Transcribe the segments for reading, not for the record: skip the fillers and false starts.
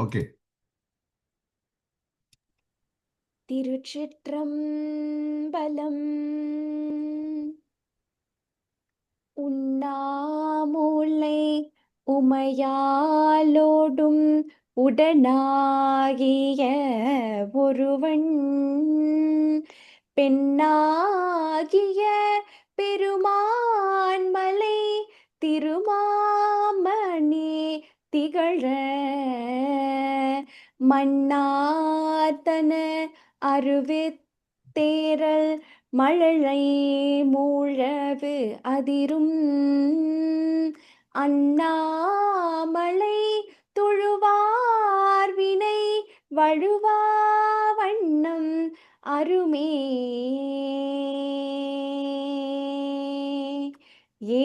Okay. திருச்சிற்றம்பலம். உண்ணாமுலை உமையாலோடும் உடனாகிய ஒருவன் பெண்ணாகிய பெருமான்மலை திருமாமணி திகழ மண்ணார்த்தன அருவித்தேரல் மழலை மூழவு அதிரும் அண்ணாமலை தொழுவார் வினை வழுவா வண்ணம் அருமே ஏ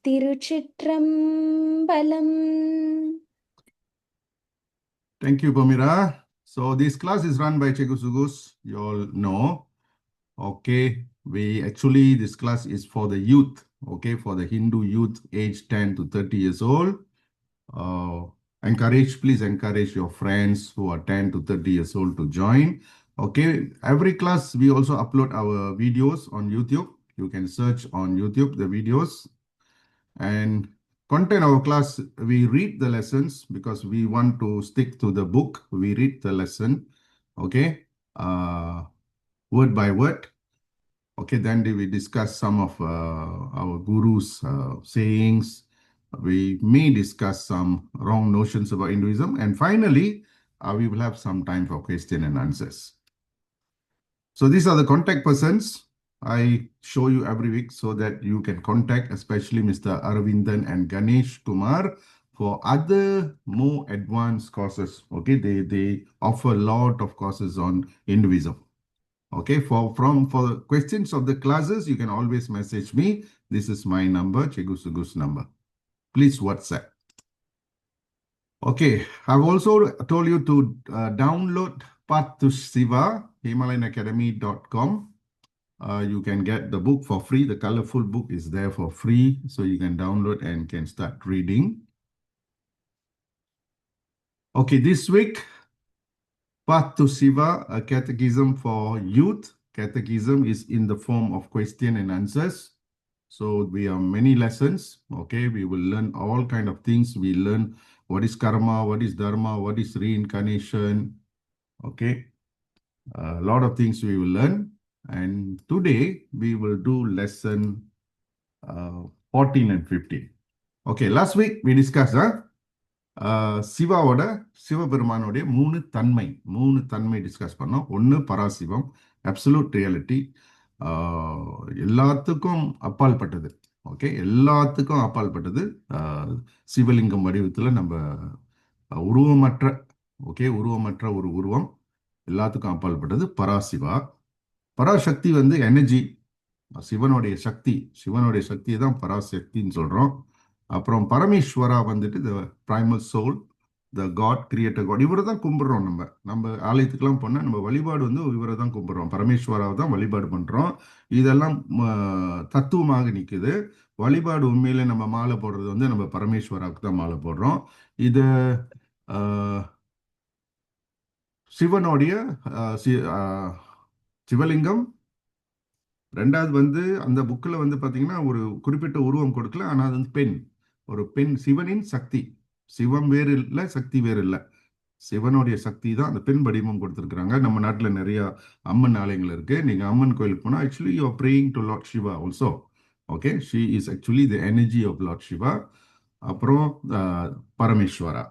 திருச்சிற்றம்பலம். Thank you, Pamira. So this class is run by Chegu Sugus. You all know. Okay. This class is for the youth. Okay. For the Hindu youth aged 10 to 30 years old. Please encourage your friends who are 10 to 30 years old to join. Okay. Every class, we also upload our videos on YouTube. You can search on YouTube the videos. And content our class, we read the lessons because we want to stick to the book. We read the lesson, okay, word by word. Okay, then we discuss some of our guru's sayings. We may discuss some wrong notions about Hinduism. And finally, we will have some time for question and answers. So these are the contact persons I show you every week so that you can contact, especially Mr. Aravindan and Ganesh Kumar for other more advanced courses. Okay, they offer a lot of courses on Hinduism. Okay, for questions of the classes, you can always message me. This is my number, Chegu Sugu's number. Please WhatsApp. Okay, I've also told you to download Path to Siva, HimalayanAcademy.com. You can get the book for free. The colorful book is there for free. So you can download and can start reading. Okay, this week, Path to Siva, a catechism for youth. Catechism is in the form of question and answers. So we have many lessons. Okay, we will learn all kind of things. We learn what is karma, what is dharma, what is reincarnation. Okay, a lot of things we will learn. And today we will do lesson 14 and 15. Okay, last week we discussed சிவபெருமானுடைய மூணு தன்மை discuss பண்ணோம். ஒன்று பராசிவம், absolute reality, எல்லாத்துக்கும் அப்பாற்பட்டது. Okay, எல்லாத்துக்கும் அப்பாற்பட்டது. சிவலிங்கம் வடிவத்தில் நம்ம உருவமற்ற ஒரு உருவம், எல்லாத்துக்கும் அப்பாற்பட்டது பராசிவா. பராசக்தி வந்து எனர்ஜி, சிவனுடைய சக்தியை தான் பராசக்தின்னு சொல்றோம். அப்புறம் பரமேஸ்வரா வந்துட்டு த பிரைமல் சோல், த காட், கிரியேட்டர் காட். இவரை தான் கும்பிடுறோம். நம்ம ஆலயத்துக்கெல்லாம் போனால் நம்ம வழிபாடு வந்து இவரை தான் கும்பிடுறோம், பரமேஸ்வராவை தான் வழிபாடு பண்றோம். இதெல்லாம் தத்துவமாக நிற்குது. வழிபாடு உண்மையில நம்ம மாலை போடுறது வந்து நம்ம பரமேஸ்வராவுக்கு தான் மாலை போடுறோம். இது சிவனுடைய சிவலிங்கம். ரெண்டாவது வந்து அந்த புக்கில் வந்து பார்த்தீங்கன்னா ஒரு குறிப்பிட்ட உருவம் கொடுக்கல, ஆனால் அது வந்து ஒரு பெண், சிவனின் சக்தி. சிவம் வேறு இல்லை, சக்தி வேறு இல்லை. சிவனுடைய சக்தி தான் அந்த பெண் வடிவம் கொடுத்துருக்குறாங்க. நம்ம நாட்டில் நிறைய அம்மன் ஆலயங்கள் இருக்கு. நீங்க அம்மன் கோயிலுக்கு போனால் actually you are praying to lord Shiva also. Okay, she is actually the energy of lord Shiva. அப்புறம் பரமேஸ்வரா,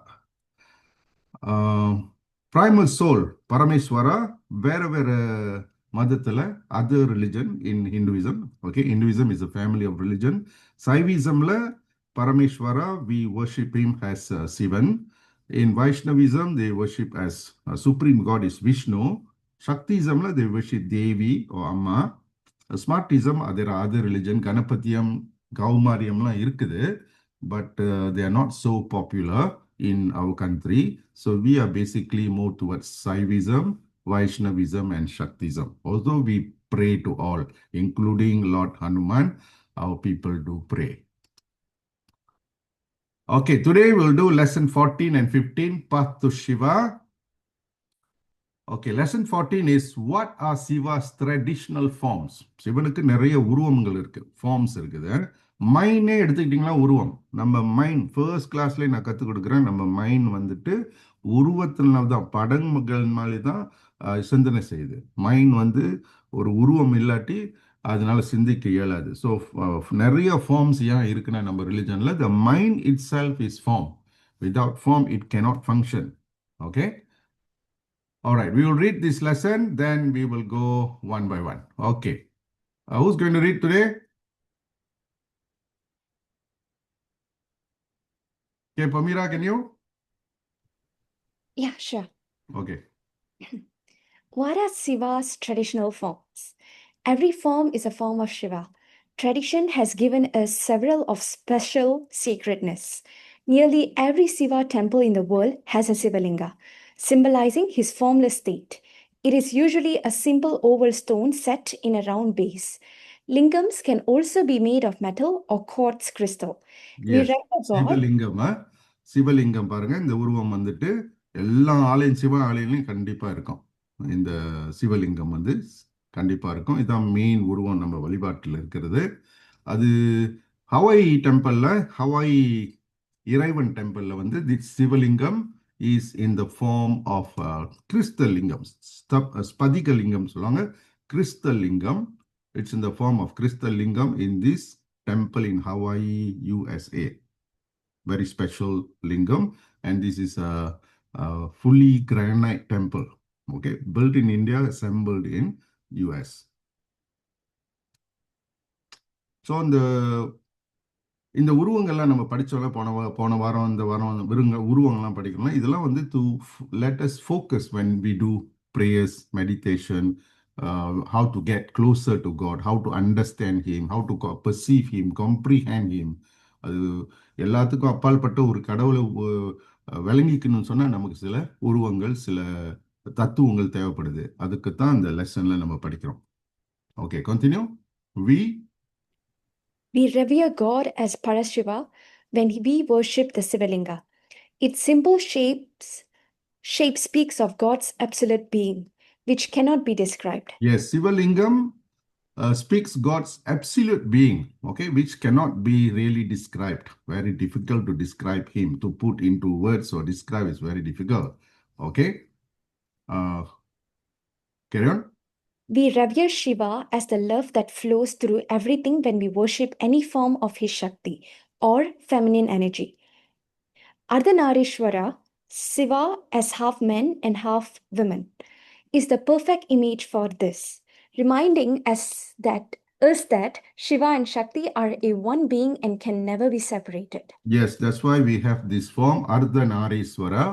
primal soul, பரமேஸ்வரா. வேற மதத்துல, other religion in Hinduism. Okay, Hinduism is a family of religion. Saivismல Parameswara, we worship him as Sivan. In Vaishnavism, they worship as supreme god is Vishnu. Shaktismல they worship Devi or Amma. Smartism, there are other religion, Ganapatiyam, Gaumariyamலாம் இருக்குது. But they are not so popular in our country. So we are basically more towards Saivism, Vaishnavism and Shaktism. Although we pray to all, including Lord Hanuman. Our people do pray. Okay, today we'll do lesson 14 and 15, Path to Shiva. Okay, lesson 14 is what are Siva's traditional forms? சிவனுக்கு நிறைய உருவங்கள் இருக்கு, forms இருக்குது. மைனே எடுத்துக்கிட்டிங்கன்னா உருவம். நம்ம mind first கிளாஸ்லேயே நான் கற்றுக் கொடுக்குறேன். நம்ம மைண்ட் வந்துட்டு உருவத்தினால தான், படங்கள்னாலே தான் சிந்தனை செய்யுது. மைண்ட் வந்து ஒரு உருவம் இல்லாட்டி அதனால சிந்திக்க இயலாது. ஸோ நிறைய ஃபார்ம்ஸ் ஏன் இருக்குன்னா நம்ம ரிலிஜனில் the mind itself is form. Without form it cannot function. Okay. All right, we will read this lesson, then we will go one by one. Okay. Who's going to read today? Okay, Pamira, can you? Yeah, sure. Okay. What are Siva's traditional forms? Every form is a form of Shiva. Tradition has given us several of special sacredness. Nearly every Siva temple in the world has a Sivalinga, symbolizing his formless state. It is usually a simple oval stone set in a round base. Lingams can also be made of metal or quartz crystal. We Yes. read about சிவலிங்கம். சிவலிங்கம் பாருங்க, இந்த உருவம் வந்துட்டு எல்லா ஆலயம், சிவ ஆலயங்களையும் கண்டிப்பா இருக்கும். இந்த சிவலிங்கம் வந்து கண்டிப்பா இருக்கும். இதான் மெயின் உருவம் நம்ம வழிபாட்டில் இருக்கிறது. அது ஹவாய் டெம்பிள்ல, ஹவாய் இறைவன் டெம்பிள்ல வந்து தி சிவலிங்கம் is in the form of crystal lingam. Spadika lingam சொல்லுவாங்க. Crystal lingam. It's in the form of crystal lingam in this temple in Hawaii, USA. Very special lingam, and this is a fully granite temple. Okay, built in India, assembled in US. So இந்த உருவங்கள்லாம் நம்ம படிச்சோம்ல, போன வாரம் இந்த வாரம் உருவங்கள்லாம் படிக்கணும். இதெல்லாம் வந்து to let us focus when we do prayers, meditation, how to get closer to God, how to understand him, how to perceive him, comprehend him. அது எல்லாத்துக்கும் அப்பாற்பட்ட ஒரு கடவுளை விளங்கிக்கணும்னு சொன்னா நமக்கு சில உருவங்கள், சில தத்துவங்கள் தேவைப்படுது. அதுக்கு தான் இந்த லெசன்ல நம்ம படிக்கிறோம். Okay, continue. We revere God as Parashiva when we worship the Sivalinga. Its simple shape speaks of God's absolute being, which cannot be described. Yes, Sivalingam speaks God's absolute being, okay, which cannot be really described. Very difficult to describe him. To put into words or describe is very difficult. Okay. Carry on. We revere Shiva as the love that flows through everything when we worship any form of his Shakti or feminine energy. Ardhanarishwara, Siva as half men and half women, is the perfect image for this, reminding us that Shiva and Shakti are a one being and can never be separated. Yes, that's why we have this form Ardhanarishwara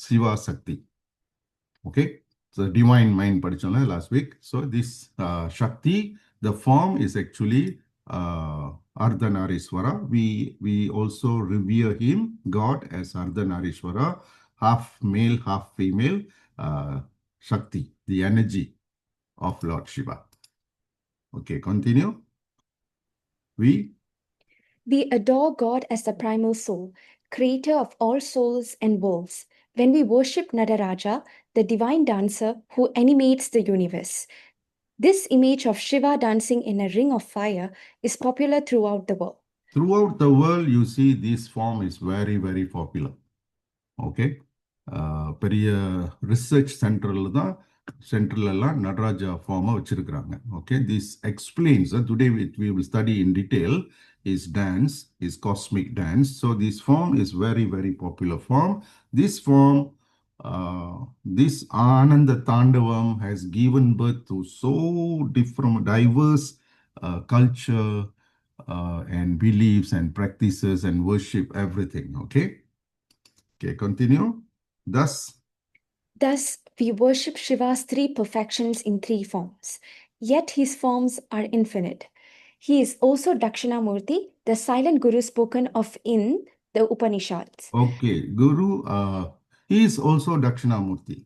Siva Shakti. Okay. So divine mind படிச்சோம்ல last week. So this Shakti, the form is actually Ardhanarishwara. We also revere him, God, as Ardhanarishwara, half male, half female Shakti, the energy of Lord Shiva. Okay, continue. We adore God as the primal soul, creator of all souls and worlds. When we worship Nadaraja, the divine dancer who animates the universe. This image of Shiva dancing in a ring of fire is popular throughout the world. Throughout the world, you see this form is very, very popular. Okay. பெரிய research சென்டர்லாம் Nataraja ஃபார்மை வச்சிருக்கிறாங்க. Okay, this explains today we will study in detail his dance, his cosmic dance. So this form is very, very popular form. This form, this Ananda Tandavam has given birth to so different, diverse culture and beliefs and practices and worship, everything. Okay, continue. Thus, we worship Shiva's three perfections in three forms, yet his forms are infinite. He is also Dakshinamurti, the silent guru spoken of in the Upanishads. Okay, Guru, he is also Dakshinamurti.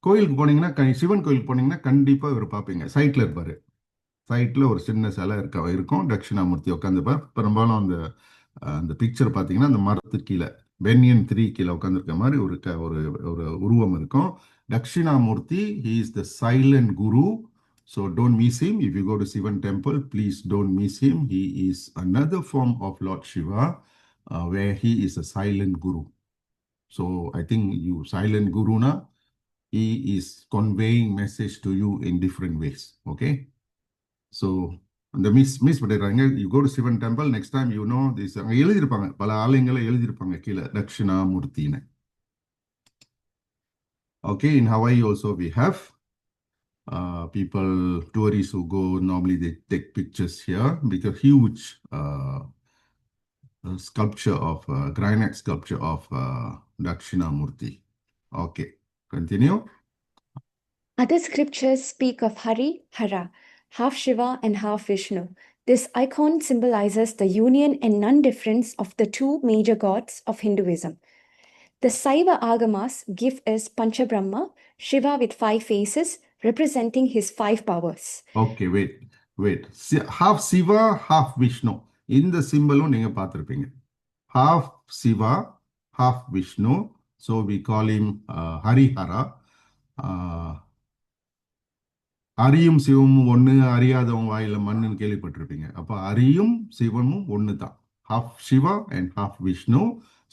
கோயிலுக்கு போனீங்கன்னா, சிவன் கோயிலுக்கு போனீங்கன்னா கண்டிப்பா இவர் பார்ப்பீங்க, சைட்ல இருப்பாரு. சைட்ல ஒரு சின்ன சிலை இருக்கும் தட்சிணாமூர்த்தி உட்காந்துப்பார். பெரும்பாலும் அந்த அந்த பிக்சர் பார்த்தீங்கன்னா அந்த மரத்துக்கு கீழே பென்யன் ட்ரீ கீழே உட்காந்துருக்க மாதிரி ஒரு ஒரு உருவம் இருக்கும். Dakshinamurthy, he is the silent guru. So don't miss him. If you go to Sivan temple, please don't miss him. He is another form of Lord Shiva, where he is a silent guru. So I think you silent guru na, he is conveying message to you in different ways. Okay. So அந்த miss பண்ணிடுறாங்க. You go to Sivan temple next time you know this. அங்கே எழுதியிருப்பாங்க, பல ஆலயங்களை எழுதியிருப்பாங்க கீழே தட்சிணாமூர்த்தின்னு. Okay, in Hawaii also we have people, tourists who go, normally they take pictures here because huge sculpture of granite sculpture of Dakshinamurti. Okay, continue. Other scriptures speak of Hari, Hara, half Shiva and half Vishnu. This icon symbolizes the union and non-difference of the two major gods of Hinduism. The Saiva Agamas give us Panchabrahma, Shiva with 5 faces, representing his 5 powers. Okay, wait. Half Siva, half Vishnu. In the symbol, நீங்க பார்த்திருப்பீங்க. Half Siva, half Vishnu. So we call him Harihara. அரியும் சிவமும் ஒன்று, அறியாதவங்க வாயில மண்ணுன்னு கேள்விப்பட்டிருப்பீங்க. அப்போ அரியும் சிவமும் ஒன்று தான். Half Shiva and half Vishnu.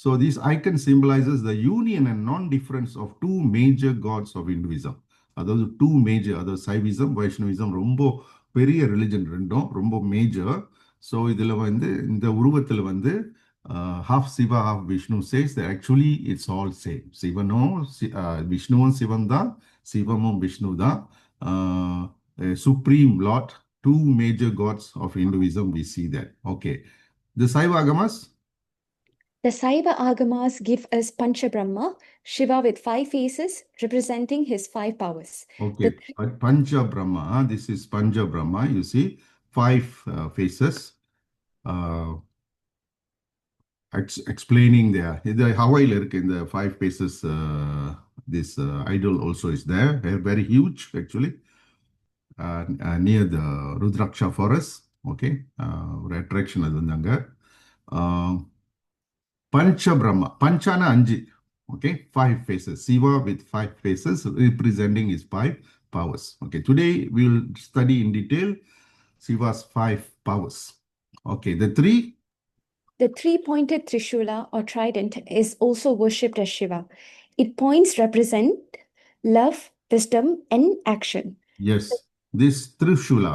So this icon symbolizes the union and non-difference of two major gods of Hinduism. அதாவது டூ மேஜர், அதாவது சைவிசம் வைஷ்ணவிசம் ரொம்ப பெரிய ரிலிஜன், ரெண்டும் ரொம்ப மேஜர். ஸோ இதில் வந்து இந்த உருவத்தில் வந்து half Siva, half Vishnu says that actually it's all same. சிவனும் விஷ்ணுவும் சிவன் தான், சிவமும் விஷ்ணு தான். Supreme Lord, two major gods of Hinduism, we see that. Okay. The Saiva Agamas? The Saiva Agamas give us Panchabrahma, Shiva with 5 faces, representing his 5 powers. Okay, Pancha Brahma, this is Pancha Brahma, you see, 5 faces. Explaining there. The Hawaii in the 5 faces, this idol also is there. They're very huge, actually, near the Rudraksha forest. Okay, attraction அது வந்தாங்க. Pancha Brahma, Panchana Anji. Okay, 5 faces. Siva with 5 faces representing his 5 powers. Okay, today we will study in detail Siva's 5 powers. Okay, the 3. The 3-pointed Trishula or trident is also worshipped as Shiva. Its points represent love, wisdom, and action. Yes, this Trishula,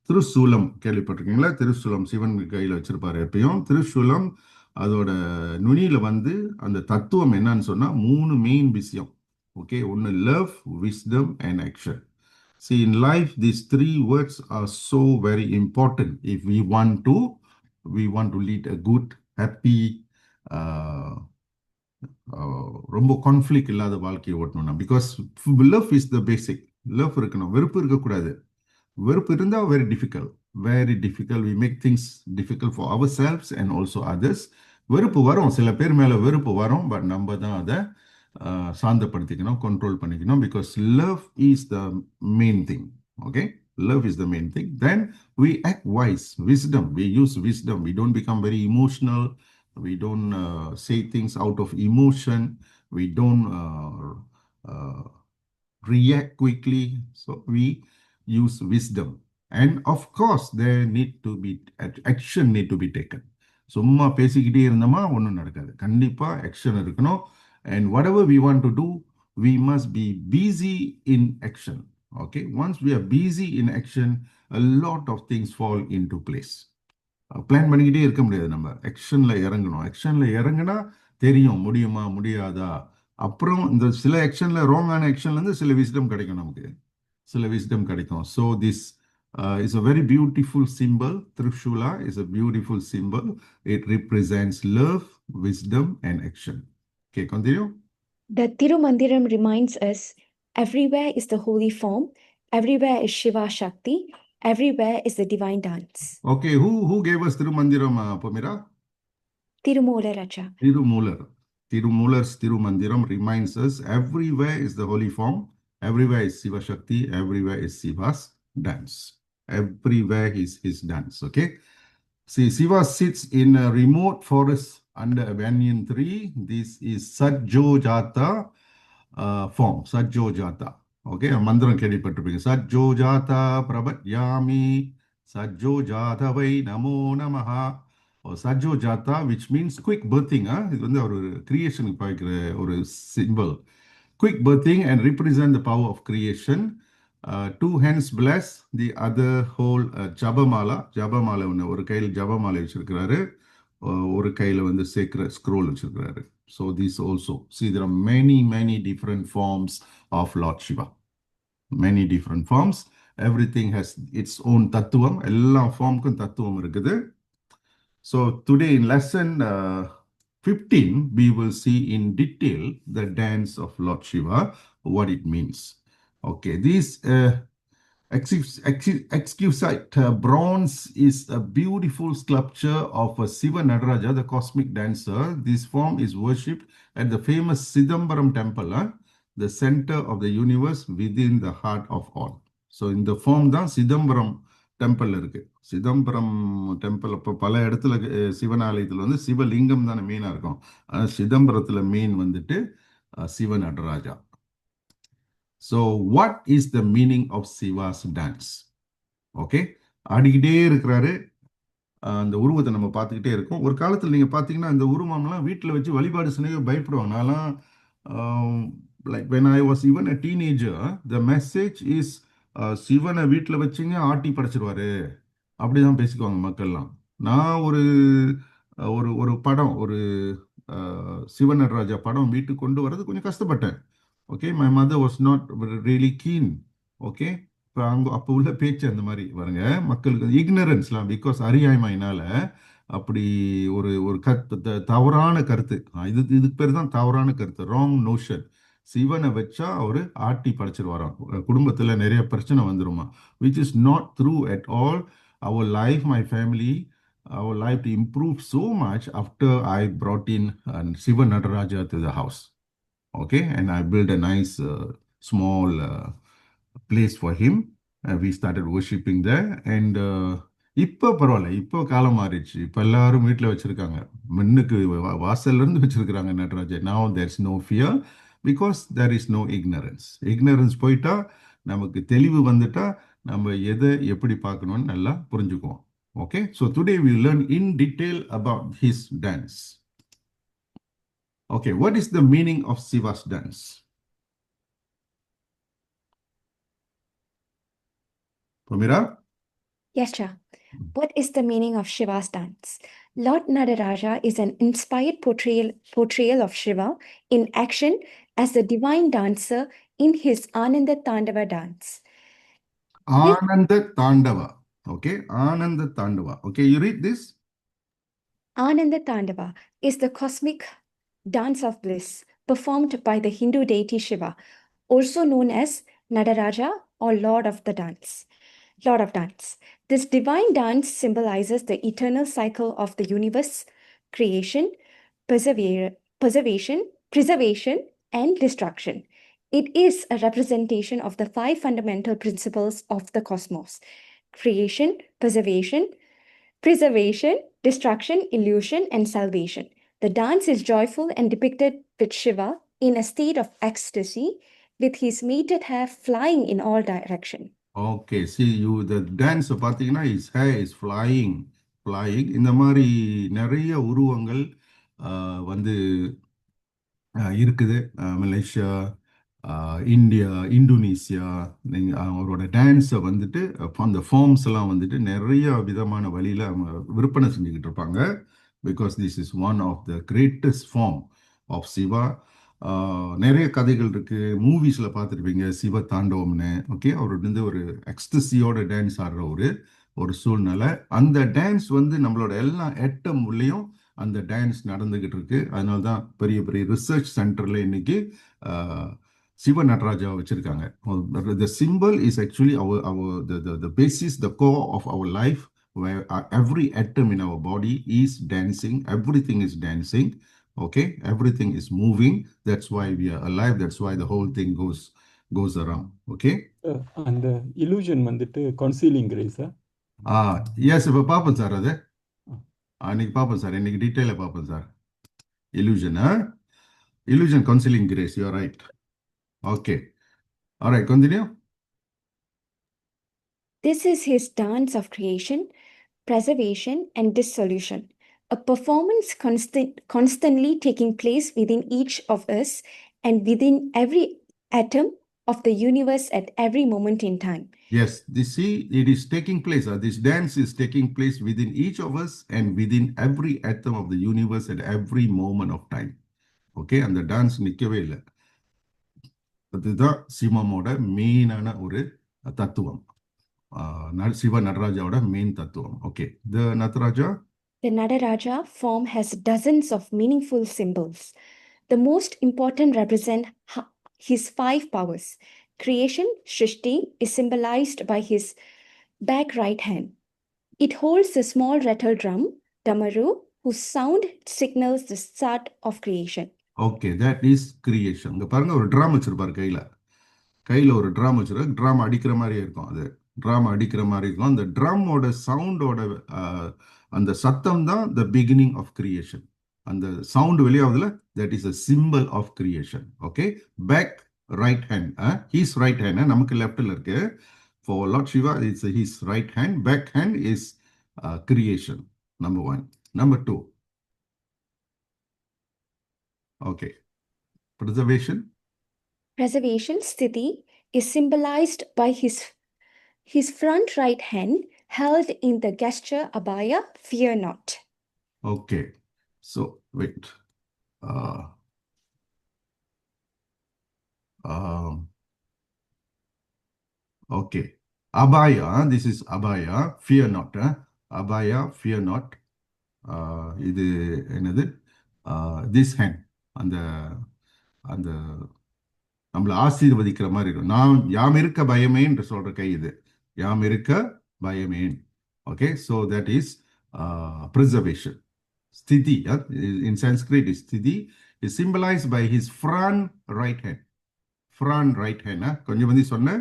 Trisulam கேள்விப்பட்டிருக்கீங்களா? திருசூலம் சிவன் கையில் வச்சிருப்பாரு எப்பயும். திருசூலம் அதோட நுனியில வந்து அந்த தத்துவம் என்னன்னு சொன்னா 3 மெயின் விஷயம். ஓகே, ஒன்று love, wisdom and action. See, in life, these 3 words are so very important if we want to lead a good, happy, ரொம்ப கான்ஃப்ளிக்ட் இல்லாத வாழ்க்கையை ஓட்டணும்னா. Because love is the basic. Love இருக்கணும், வெறுப்பு இருக்கக்கூடாது. வெறுப்பு இருந்தால் very difficult. We make things difficult for ourselves and also others. வெறுப்பு வரும், சில பேர் மேலே வெறுப்பு வரும், பட் நம்ம தான் அதை சாந்தப்படுத்திக்கணும், கண்ட்ரோல் பண்ணிக்கணும். Because love is the main thing. Okay, love is the main thing. Then we act wise, wisdom. We use wisdom. We don't become very emotional. We don't say things out of emotion. We don't react quickly. So we use wisdom. And of course, there need to be action need to be taken. சும்மா பேசிக்கிட்டே இருந்தோமா ஒன்றும் நடக்காது. கண்டிப்பாக action இருக்கணும். And whatever we want to do, we must be busy in action. Okay, once we are busy in action, a lot of things fall into place. Plan பண்ணிக்கிட்டே இருக்க முடியாது, நம்ம ஆக்ஷன்ல இறங்கணும். ஆக்ஷன்ல இறங்கினா தெரியும் முடியுமா முடியாதா. அப்புறம் இந்த சில ஆக்ஷன்ல ராங்கான ஆக்ஷன்ல இருந்து சில விஸ்டம் கிடைக்கும், நமக்கு சில விஸ்டம் கிடைக்கும். So this is a very beautiful symbol. Trishula is a beautiful symbol. It represents love, wisdom, and action. Okay, continue. The Tirumandiram reminds us everywhere is the holy form, everywhere is Shiva Shakti, everywhere is the divine dance. Okay, who gave us Tirumandiram, Pamira? Tirumoolar Raja. Tirumular's Tirumandiram reminds us everywhere is the holy form, everywhere is Shiva Shakti, everywhere is Shiva's dance. everywhere his dance. Okay. See, Siva sits in a remote forest under a banyan tree. This is Sajjo Jata form. Sajjo Jata. Okay, மந்திரம் கேள்விப்பட்டிருப்பீங்க. Sajjo Jata Prabhatyami. Sajjo Jatavai Namo Namaha. Or Sajjo Jata, which means quick birthing. இது வந்து ஒரு கிரியேஷனுக்கு பார்க்கிற ஒரு symbol. Quick birthing and represent the power of creation. Two hands bless, the other hold Jabamala. ஜபமாலை ஒன்று, ஒரு கையில் ஜபமாலை வச்சிருக்கிறாரு, ஒரு கையில் வந்து sacred scroll வச்சிருக்கிறாரு. So these also, see, there are many different forms of Lord Shiva. Many different forms. Everything has its own தத்துவம். எல்லா ஃபார்முக்கும் தத்துவம் இருக்குது. So today in lesson 15, we will see in detail the dance of Lord Shiva, what it means. Okay, these exquisite bronze is a beautiful sculpture of a Siva Nadaraja, the cosmic dancer. This form is worshipped at the famous Sidambaram temple, the center of the universe within the heart of all. So in the form தான் Chidambaram temple இருக்கு. Chidambaram temple அப்போ பல இடத்துல சிவன் ஆலயத்தில் வந்து சிவலிங்கம் தானே மெயினாக இருக்கும். சிதம்பரத்தில் மெயின் வந்துட்டு சிவ Nataraja. So what is the meaning of Siva's dance? Okay, ஆடிக்கிட்டே இருக்கிறாரு. அந்த உருவத்தை நம்ம பார்த்துக்கிட்டே இருக்கோம். ஒரு காலத்தில் நீங்கள் பார்த்தீங்கன்னா இந்த உருவம்லாம் வீட்டில் வச்சு வழிபாடு செய்ய பயப்படுவாங்க. நான்லாம் like when I was even a teenager, the message is சிவனை வீட்டில் வச்சுங்க ஆட்டி படைச்சிருவாரு அப்படிதான் பேசிக்குவாங்க மக்கள்லாம். நான் ஒரு ஒரு ஒரு படம், ஒரு சிவ நடராஜா படம் வீட்டுக்கு கொண்டு வர்றது கொஞ்சம் கஷ்டப்பட்டேன். Okay, my mother was not really keen. Okay, இப்போ அப்போ உள்ள பேச்சு அந்த மாதிரி பாருங்க, மக்களுக்கு இக்னரன்ஸ்லாம், பிகாஸ் அறியாமையினால அப்படி ஒரு ஒரு தவறான கருத்து, இதுக்கு பேர் தான் தவறான கருத்து, ராங் நோஷன். சிவனை வச்சா அவரு ஆட்டி படைச்சிருவாராம், குடும்பத்துல நிறைய பிரச்சனை வந்துருமா, which is not true at all. our life, my family, our life to improve so much after I brought in Siva Nataraja to the house. Okay, and I built a nice small place for him. We started worshipping there, and இப்போ பரவாயில்ல, இப்போ காலம் மாறிடுச்சு. இப்போ எல்லாரும் வீட்டில் வச்சிருக்காங்க, மண்ணுக்கு வாசல்ல இருந்து வச்சிருக்கிறாங்க Natarajar. Now there's no fear because there is no ignorance. Ignorance போயிட்டா, நமக்கு தெளிவு வந்துட்டா, நம்ம எதை எப்படி பார்க்கணும்னு நல்லா புரிஞ்சுக்குவோம். Okay, so today we learn in detail about his dance. Okay, what is the meaning of Siva's dance? Pamira? Yes, Cha. What is the meaning of Shiva's dance? Lord Nadaraja is an inspired portrayal of Shiva in action as the divine dancer in his Ananda Tandava dance. Ananda Tandava. Okay, Ananda Tandava. Okay, you read this. Ananda Tandava is the cosmic dance of bliss performed by the Hindu deity Shiva, also known as Nadaraja or Lord of Dance. This divine dance symbolizes the eternal cycle of the universe, creation, preservation, and destruction. It is a representation of the 5 fundamental principles of the cosmos: creation, preservation, destruction, illusion, and salvation. The dance is joyful and depicted with Shiva in a state of ecstasy, with his mated hair flying in all directions. Okay, see, the dance பார்த்தீங்கன்னா his hair is flying. இந்த மாதிரி நிறைய உருவங்கள் வந்து இருக்குது. Malaysia, India, Indonesia, அவரோட டான்ஸை வந்துட்டு அந்த ஃபார்ம்ஸ் எல்லாம் வந்துட்டு நிறைய விதமான வழியில் அவங்க விற்பனை செஞ்சுக்கிட்டு இருப்பாங்க. Because this is one of the greatest form of Shiva. நிறைய கதைகள் இருக்கு, மூவிஸ்ல பார்த்துருப்பீங்க சிவ தாண்டவம்னு. ஓகே, அவரோட வந்து ஒரு எக்ஸ்டசியோட டான்ஸ் ஆடுற ஒரு சூழ்நிலை. அந்த டான்ஸ் வந்து நம்மளோட எல்லா எட்டம் உள்ளேயும் அந்த டான்ஸ் நடந்துகிட்டு இருக்கு. அதனால தான் பெரிய பெரிய ரிசர்ச் சென்டர்ல இன்னைக்கு சிவ நடராஜா வச்சிருக்காங்க. The symbol is actually the basis, the core of our life, where every atom in our body is dancing. Everything is dancing. Okay, everything is moving. That's why we are alive. That's why the whole thing goes goes around. Okay. அந்த illusion வந்துட்டு concealing grace. Yes, இப்போ பார்ப்போம் sir அது. இன்னைக்கு பார்ப்போம் sir. இன்னைக்கு டீட்டெயிலாக பார்ப்போம் sir. Illusion, illusion concealing grace. You are right. Okay. All right, continue. This is his dance of creation, preservation, and dissolution, a performance constantly taking place within each of us and within every atom of the universe at every moment in time. Yes, it is taking place. This dance is taking place within each of us and within every atom of the universe at every moment of time. Okay, and the dance நிற்கவே இல்லை. அதுதான் சிவமோட மெயினான ஒரு தத்துவம். சிவ நடராஜாவோட main தத்துவம். Okay, the Nataraja. The Nataraja form has dozens of meaningful symbols. The most important represent his 5 powers. Creation, Shrishti, is symbolized by his back right hand. It holds a small rattle drum, Damaru, whose sound signals the start of creation. Okay, that is creation. இங்க பாருங்க ஒரு drum வச்சிருப்பாரு கையில ஒரு drum வச்சிருக்க drum அடிக்கிற மாதிரியே இருக்கும். அது ட்ரம் அடிக்கிற மாதிரி இருக்கும். அந்த ட்ரம்மோட சவுண்டோட அந்த சத்தம் தான் த பிகினிங் ஆஃப் கிரியேஷன். அந்த சவுண்ட் வெளியாவதுல that is a symbol of creation. Okay, back right hand, his right hand நமக்கு லெஃப்ட்ல இருக்கு. For lord Shiva it's his right hand. Back hand is creation. Number 1. Number 2. Okay, preservation. Preservation, Sthiti, is symbolized by his front right hand held in the gesture Abhaya, fear not. Okay, so wait. Okay, Abhaya, this is Abhaya, fear not. Abhaya, fear not. இது என்னது? This hand, அந்த அந்த நம்மளை ஆசீர்வதிக்கிற மாதிரி இருக்கும். யாம் இருக்க பயமேன் என்று சொல்ற கை இது. யாம் இருக்க பயமேன். Okay, so that is preservation. Sthiti, in Sanskrit is Sthiti, is symbolized by his front right hand. Front right hand, கொஞ்சம் வந்து சொன்ன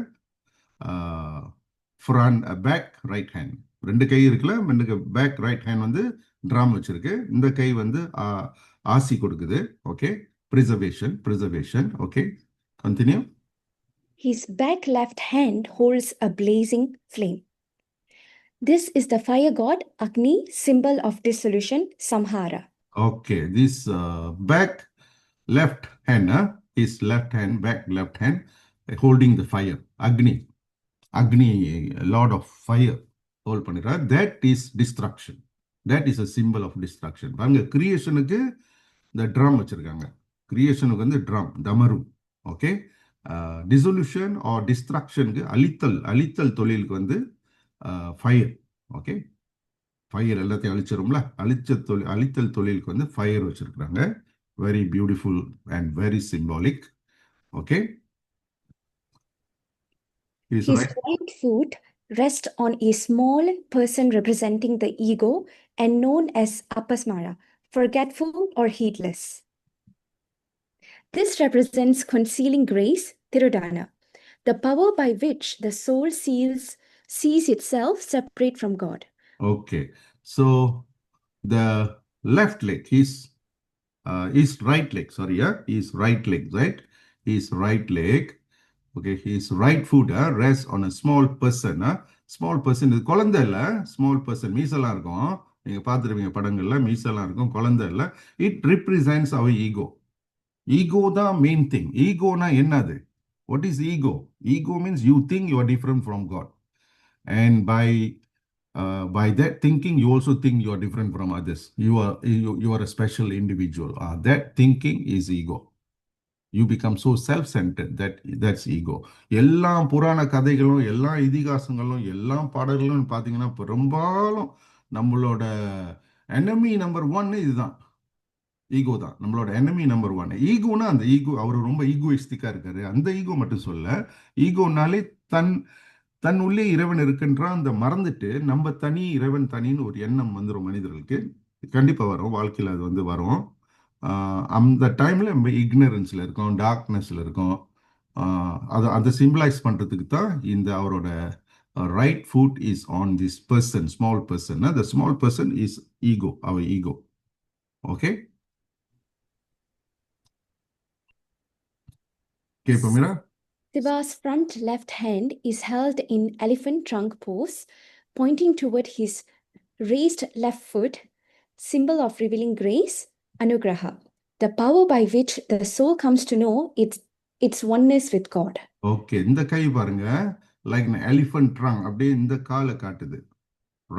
front back right hand. ரெண்டு கை இருக்குல்ல, ரெண்டு பேக் ரைட் ஹேண்ட் வந்து ட்ரம் வச்சிருக்கு. இந்த கை வந்து ஆசி கொடுக்குது. Okay, preservation. Okay, continue. His back left hand holds a blazing flame. This is the fire god Agni, symbol of dissolution, Samhara. Okay, this back left hand, his left hand, back left hand, holding the fire, Agni, Lord of fire, hold பண்ணிடுறா. That is destruction. That is a symbol of destruction. பாருங்க, கிரியேஷனுக்கு இந்த drum வச்சிருக்காங்க. கிரியேஷனுக்கு வந்து drum, தமரு. Okay, dissolution R டிஸ்ட்ரக்ஷனுக்கு அழித்தல் தொழிலுக்கு வந்து fire. Okay, fire எல்லாத்தையும் அழிச்சிரும்ல, அழித்தல் தொழிலுக்கு வந்து ஃபயர் வச்சிருக்கிறாங்க. Very beautiful and very symbolic. Okay, his right foot rests on a small person representing the ego and known as apasmara, forgetful or heedless. This represents concealing grace, Tirudana, the power by which the soul sees itself separate from God. Okay, so the left leg, his right leg, his right leg, right? His right leg, okay, his right foot rests on a small person. Small person, இது குழந்தை இல்லை, small person. மீசெல்லாம் இருக்கும், நீங்கள் பார்த்துருவீங்க படங்கள்ல, மீசெல்லாம் இருக்கும், குழந்தை இல்லை. It represents our ego. Ego தான் மெயின் திங். ஈகோனா என்னது? What is ego? Ego means you think you are different from God. And by that thinking, you also think you are different from others. You are a special individual. That thinking is ego. You become so self-centered. That's ego. எல்லா புராண கதைகளும், எல்லா இதிகாசங்களும், எல்லா பாடல்களும் பார்த்தீங்கன்னா பெரும்பாலும் நம்மளோட enemy number 1 இதுதான், ஈகோ தான். நம்மளோட enemy number 1. ஈகோனா அந்த ஈகோ, அவர் ரொம்ப ஈகோயிஸ்டிக்கா இருக்காரு. அந்த ஈகோ மட்டும் சொல்ல, ஈகோனாலே தன் உள்ளே இறைவன் இருக்கின்றான், அந்த மறந்துட்டு நம்ம தனி, இறைவன் தனின்னு ஒரு எண்ணம் வந்துடும் மனிதர்களுக்கு. கண்டிப்பா வரும், வாழ்க்கையில் அது வரும். அந்த டைம்ல நம்ம இக்னரன்ஸ்ல இருக்கோம், டார்க்னஸ்ல இருக்கோம். அதை சிம்பிளைஸ் பண்றதுக்கு தான் இந்த அவரோட right foot is on this person, small person. The small person is ego, our ego. Okay? Okay, Pamira? Siva's front left hand is held in elephant trunk pose, pointing toward his raised left foot, symbol of revealing grace, anugraha, the power by which the soul comes to know its oneness with God. Okay, இந்த கை பாருங்க, like an elephant trunk, அப்படியே இந்த காலை காட்டுது.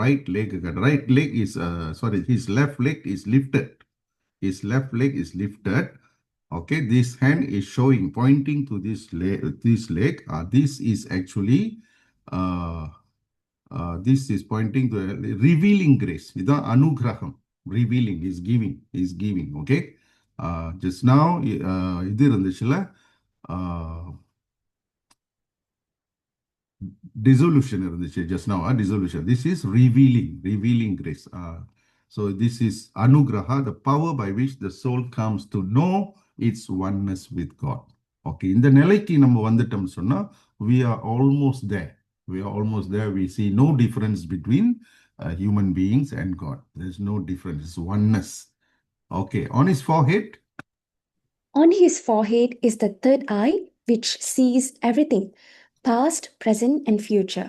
Right leg, right leg is, his left leg is lifted. His left leg is lifted. Okay, this hand is showing, pointing to this leg. This is actually, this is pointing to revealing grace. இதான் அனுகிரகம். Revealing is giving. Okay, just now இது இருந்துச்சுல, dissolution இருந்துச்சு just now. Dissolution. This is revealing grace. So this is anugraha, the power by which the soul comes to know its oneness with God. Okay, இந்த நிலைக்கு நம்ம வந்துட்டோம் சொன்னா, we are almost there. We see no difference between human beings and God. There's no difference. It's oneness. Okay, on his forehead. On his forehead is the third eye, which sees everything, past, present, and future.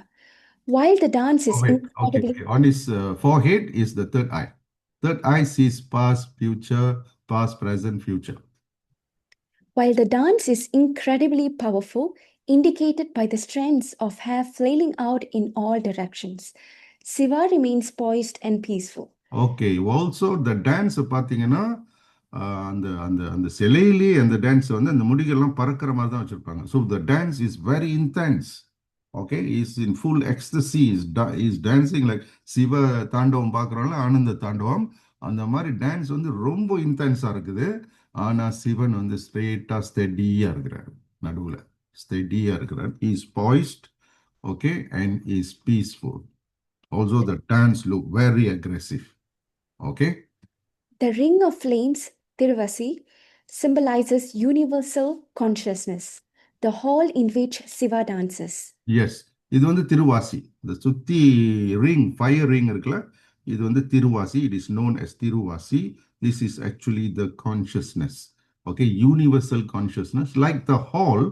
While the dance is incredibly... Okay. On his forehead is the third eye. Third eye sees past, present, future. While the dance is incredibly powerful, indicated by the strands of hair flailing out in all directions, Siva remains poised and peaceful. Okay, also the dance பார்த்தீங்கன்னா அந்த அந்த அந்த சிலையிலேயே அந்த dance வந்து அந்த முடிகள்லாம் பறக்கிற மாதிரி தான் வச்சிருப்பாங்க. So the dance is very intense. Okay, is in full ecstasy, is dancing like சிவ தாண்டவம் பார்க்குறோம்ல, ஆனந்த தாண்டவம், அந்த மாதிரி டான்ஸ் வந்து ரொம்ப இன்டென்ஸாக இருக்குது. ஆனால் சிவன் வந்து ஸ்ட்ரெயிட்டாக ஸ்டெடியாக இருக்கிறார், நடுவில் ஸ்டெடியாக இருக்கிறார். Is poised, okay, and is peaceful. Also the dance look very aggressive. Okay. The ring of flames, Tiruvasi, symbolizes universal consciousness, the hall in which Siva dances. Yes, இது வந்து திருவாசி. இந்த சுத்தி ring, fire ring இருக்குல்ல, இது வந்து Thiruvasi. It is known as Thiruvasi. This is actually the consciousness. Okay, universal consciousness, like the hall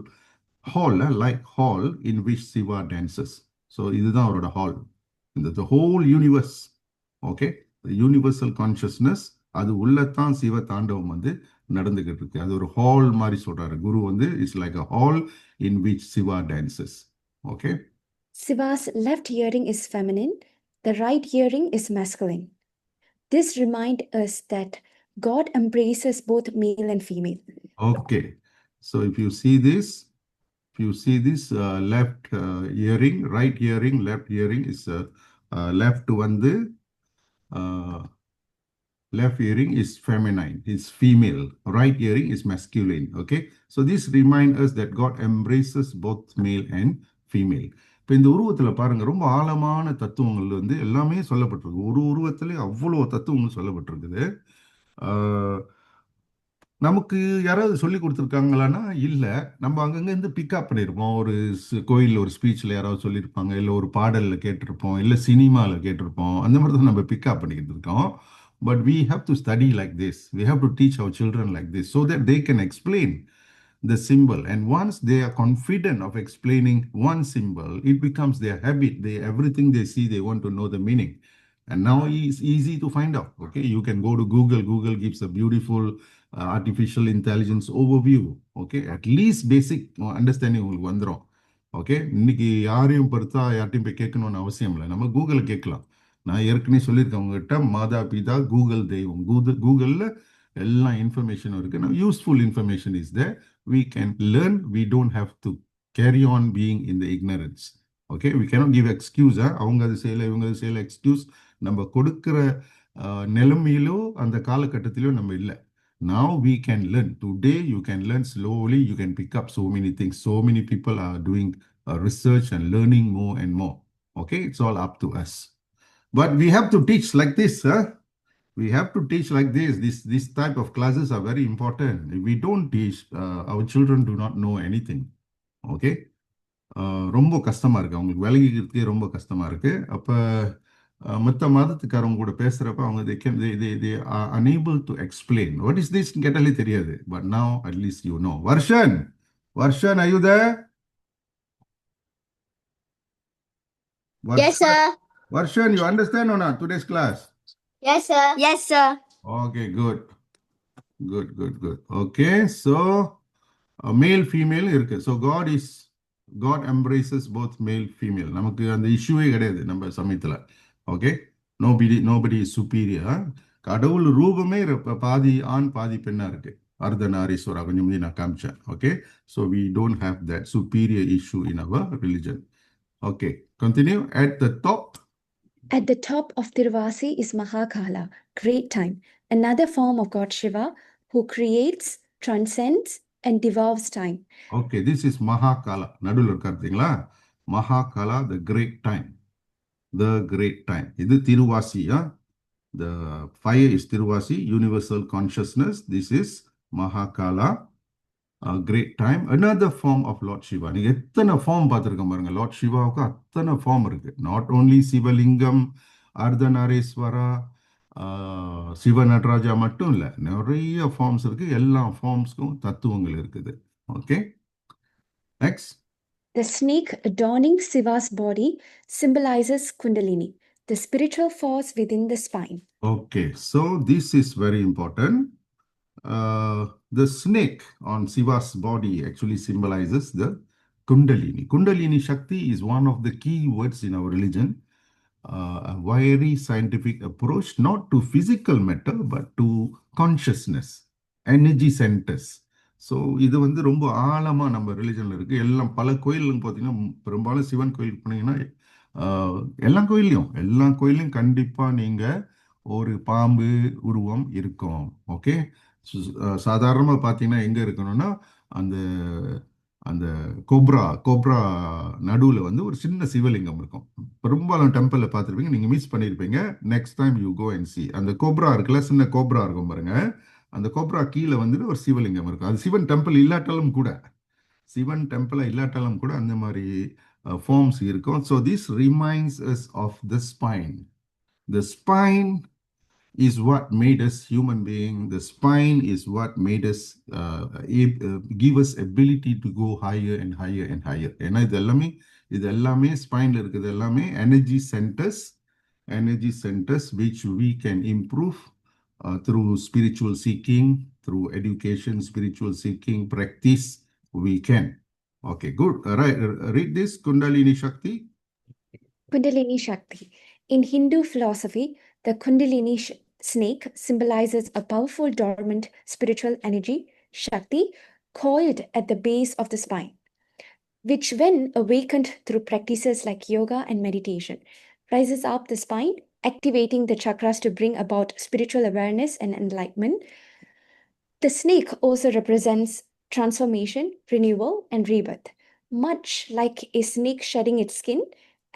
in which Siva dances. So இதுதான் அவரோட hall. The whole universe. Okay, the universal consciousness, அது உள்ளத்தான் சிவ தாண்டவம் வந்து நடந்துகிட்டு இருக்கு. அது ஒரு ஹால் மாதிரி சொல்றாரு குரு வந்து. It's like a hall in which Siva dances. Okay. Siva's left earring is feminine, the right earring is masculine. This reminds us that God embraces both male and female. Okay, so if you see this left earring, right earring, left earring is left வந்து left earring is feminine, is female. Right earring is masculine. Okay, so this reminds us that God embraces both male and female. இப்போ இந்த உருவத்தில் பாருங்க, ரொம்ப ஆழமான தத்துவங்கள் வந்து எல்லாமே சொல்லப்பட்டிருக்கு. ஒரு உருவத்திலே அவ்வளோ தத்துவங்கள் சொல்லப்பட்டிருக்குது. நமக்கு யாராவது சொல்லி கொடுத்துருக்காங்களான்னா இல்லை. நம்ம அங்கங்கேருந்து பிக்கப் பண்ணியிருப்போம். ஒரு கோயிலில் ஒரு ஸ்பீச்சில் யாராவது சொல்லியிருப்பாங்க, இல்லை ஒரு பாடலில் கேட்டிருப்போம், இல்லை சினிமாவில் கேட்டிருப்போம். அந்த மாதிரி தான் நம்ம பிக்கப் பண்ணிக்கிட்டு இருக்கோம். But we have to study like this. We have to teach our children like this so that they can explain the symbol. And once they are confident of explaining one symbol, it becomes their habit. Everything they see, they want to know the meaning. And now it's easy to find out. Okay, you can go to Google. Google gives a beautiful artificial intelligence overview. Okay, at least basic understanding உங்களுக்கு வந்துடும். Okay, இன்னைக்கு யாரையும் பொறுத்தா யார்ட்டையும் போய் கேட்கணும்னு அவசியம் இல்லை. நம்ம கூகுளை கேட்கலாம். நான் ஏற்கனவே சொல்லியிருக்கேன் உங்ககிட்ட, மாதா பிதா கூகுள் தெய்வம். கூகுளில் எல்லா இன்ஃபர்மேஷனும் இருக்கு. Now, useful information is there. We can learn. We don't have to carry on being in the ignorance. Okay, we cannot give excuse. அவங்க அது செய்யலை, இவங்க அது செய்யலை, எக்ஸ்கியூஸ் நம்ம கொடுக்குற நிலைமையிலோ அந்த காலகட்டத்திலோ நம்ம இல்லை. Now we can learn. Today you can learn slowly. You can pick up so many things. So many people are doing research and learning more and more. Okay, it's all up to us. But we have to teach like this. We have to teach like this. This type of classes are very important. If we don't teach, our children do not know anything. Okay, ரொம்ப கஷ்டமா இருக்கு, அவங்களுக்கு விலகிக்கிறதுக்கே ரொம்ப கஷ்டமா இருக்கு. அப்போ மற்ற மதத்துக்காரவங்க கூட பேசுறப்ப அவங்க they are unable to explain what is this கேட்டாலே தெரியாது. But now at least you know. Varshan, are you there? Yes, Varshan, sir. Varshan, you understand or not today's class? Yes, sir. Yes, sir. Okay, good. Okay, so male female இருக்கு. So God embraces both male female. நமக்கு அந்த இஷ்யூவே கிடையாது நம்ம சமயத்துல. Okay, nobody is superior. கடவுள் ரூபமே பாதி ஆண் பாதி பெண்ணா இருக்கு. அர்த்தநாரீஸ்வரா கொஞ்சம் முந்தி நான் காமிச்சேன். Okay, so we don't have that superior issue in our religion. Okay, continue. At the top. At the top of Tiruvasi is Mahakala, great time, another form of God Shiva who creates, transcends, and devolves time. Okay, this is Mahakala. நடுவில் இருக்காரு பார்த்தீங்களா? Mahakala, the great time. The great time. இது Thiruvasi. The fire is Thiruvasi, universal consciousness. This is Mahakala, a great time. Another form of Lord Shiva. நீங்க எத்தனை form பார்த்துருக்கோம் பாருங்க. Lord சிவாவுக்கு அத்தனை form இருக்கு. நாட் ஓன்லி சிவலிங்கம், அர்த்தநாரீஸ்வரா, சிவ நடராஜா மட்டும் இல்லை, நிறைய ஃபார்ம்ஸ் இருக்கு. எல்லா ஃபார்ம்ஸ்க்கும் தத்துவங்கள் இருக்குது. Okay, next. The snake adorning Siva's body symbolizes Kundalini, the spiritual force within the spine. Okay, so this is very important. The snake on Siva's body actually symbolizes the Kundalini. Kundalini Shakti is one of the key words in our religion. A very scientific approach, not to physical matter, but to consciousness, energy centers. So இது வந்து ரொம்ப ஆழமாக நம்ம ரிலிஜனில் இருக்குது. எல்லாம் பல கோயில்கள் பார்த்தீங்கன்னா, பெரும்பாலும் சிவன் கோயிலுக்கு போனீங்கன்னா எல்லா கோயிலையும் கண்டிப்பாக நீங்கள் ஒரு பாம்பு உருவம் இருக்கும். ஓகே, சாதாரணமாக பார்த்தீங்கன்னா எங்கே இருக்கணும்னா அந்த அந்த கோப்ரா நடுவில் வந்து ஒரு சின்ன சிவலிங்கம் இருக்கும். பெரும்பாலும் டெம்பிளில் பார்த்துருப்பீங்க, நீங்கள் மிஸ் பண்ணியிருப்பீங்க. Next time you go and see. அந்த கோப்ரா இருக்குல்ல, சின்ன கோப்ரா இருக்கும் பாருங்க, அந்த கோப்ரா கீழே வந்துட்டு ஒரு சிவலிங்கம் இருக்கும். அது சிவன் டெம்பிள் இல்லாட்டாலும் கூட அந்த மாதிரி ஃபார்ம்ஸ் இருக்கும். So this reminds us of the spine. The spine is what made us human being. The spine is what made us give us ability to go higher and higher and higher. ஏன்னா இது எல்லாமே ஸ்பைன்ல இருக்குது. எல்லாமே energy centres which we can improve through spiritual seeking, through education, spiritual seeking, practice, we can. Okay, good. Right. Read this, Kundalini Shakti. Kundalini Shakti. In Hindu philosophy, the Kundalini snake symbolizes a powerful dormant spiritual energy, Shakti, coiled at the base of the spine, which when awakened through practices like yoga and meditation, rises up the spine, activating the chakras to bring about spiritual awareness and enlightenment. The snake also represents transformation, renewal, and rebirth, much like a snake shedding its skin,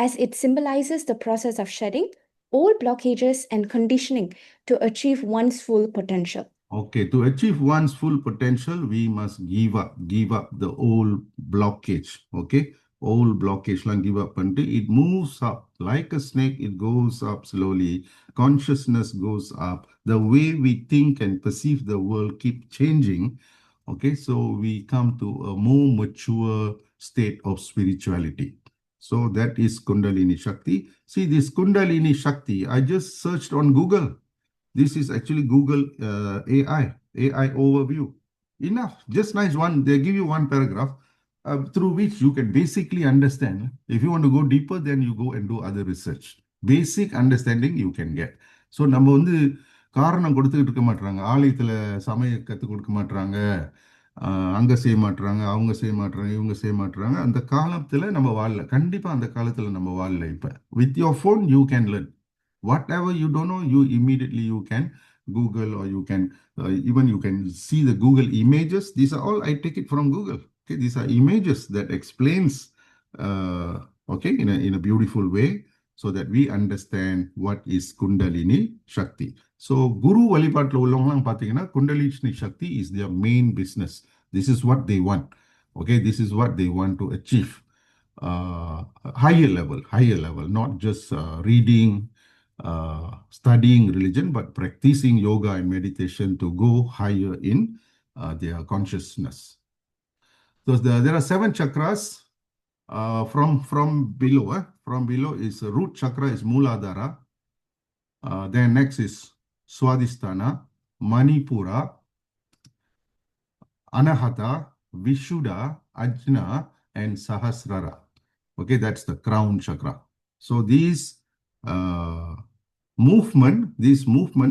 as it symbolizes the process of shedding all blockages and conditioning to achieve one's full potential. Okay, to achieve one's full potential, we must give up the old blockage. Okay, old blockage lang give up until it moves up like a snake. It goes up slowly. Consciousness goes up. The way we think and perceive the world keep changing. Okay, so we come to a more mature state of spirituality. So that is Kundalini Shakti. See, this Kundalini Shakti, I just searched on Google. This is actually Google AI overview. Enough, just nice one. They give you one paragraph through which you can basically understand. If you want to go deeper, then you go and do other research. Basic understanding you can get. So நம்ம வந்து காரணம் கொடுத்துக்கிட்டு இருக்க மாட்டாங்க. ஆலயத்தில் சமய கற்றுக் கொடுக்க மாட்டாங்க, அங்கே செய்ய மாட்டுறாங்க, அவங்க செய்ய மாட்டுறாங்க, இவங்க செய்ய மாட்டுறாங்க. அந்த காலத்தில் நம்ம வாழல. கண்டிப்பாக அந்த காலத்தில் நம்ம வாழல. இப்போ with your phone you can learn. Whatever you don't know, you immediately you can Google, or you can even you can see the Google images. These are all, I take it from Google. Okay, these are images that explains okay, in a beautiful way, so that we understand what is Kundalini Shakti. So Guru வழிபாட்டில் உள்ளவங்கலாம் பார்த்தீங்கன்னா Kundalini Shakti is their main business. This is what they want. Okay, this is what they want to achieve. Higher level, not just reading, studying religion, but practicing yoga and meditation to go higher in their consciousness. So there are 7 chakras from below. From below is root chakra is Muladhara. Then next is Swadhisthana, Manipura, Anahata, Vishuddha, Ajna, and Sahasrara. Okay, that's the crown chakra. So these this movement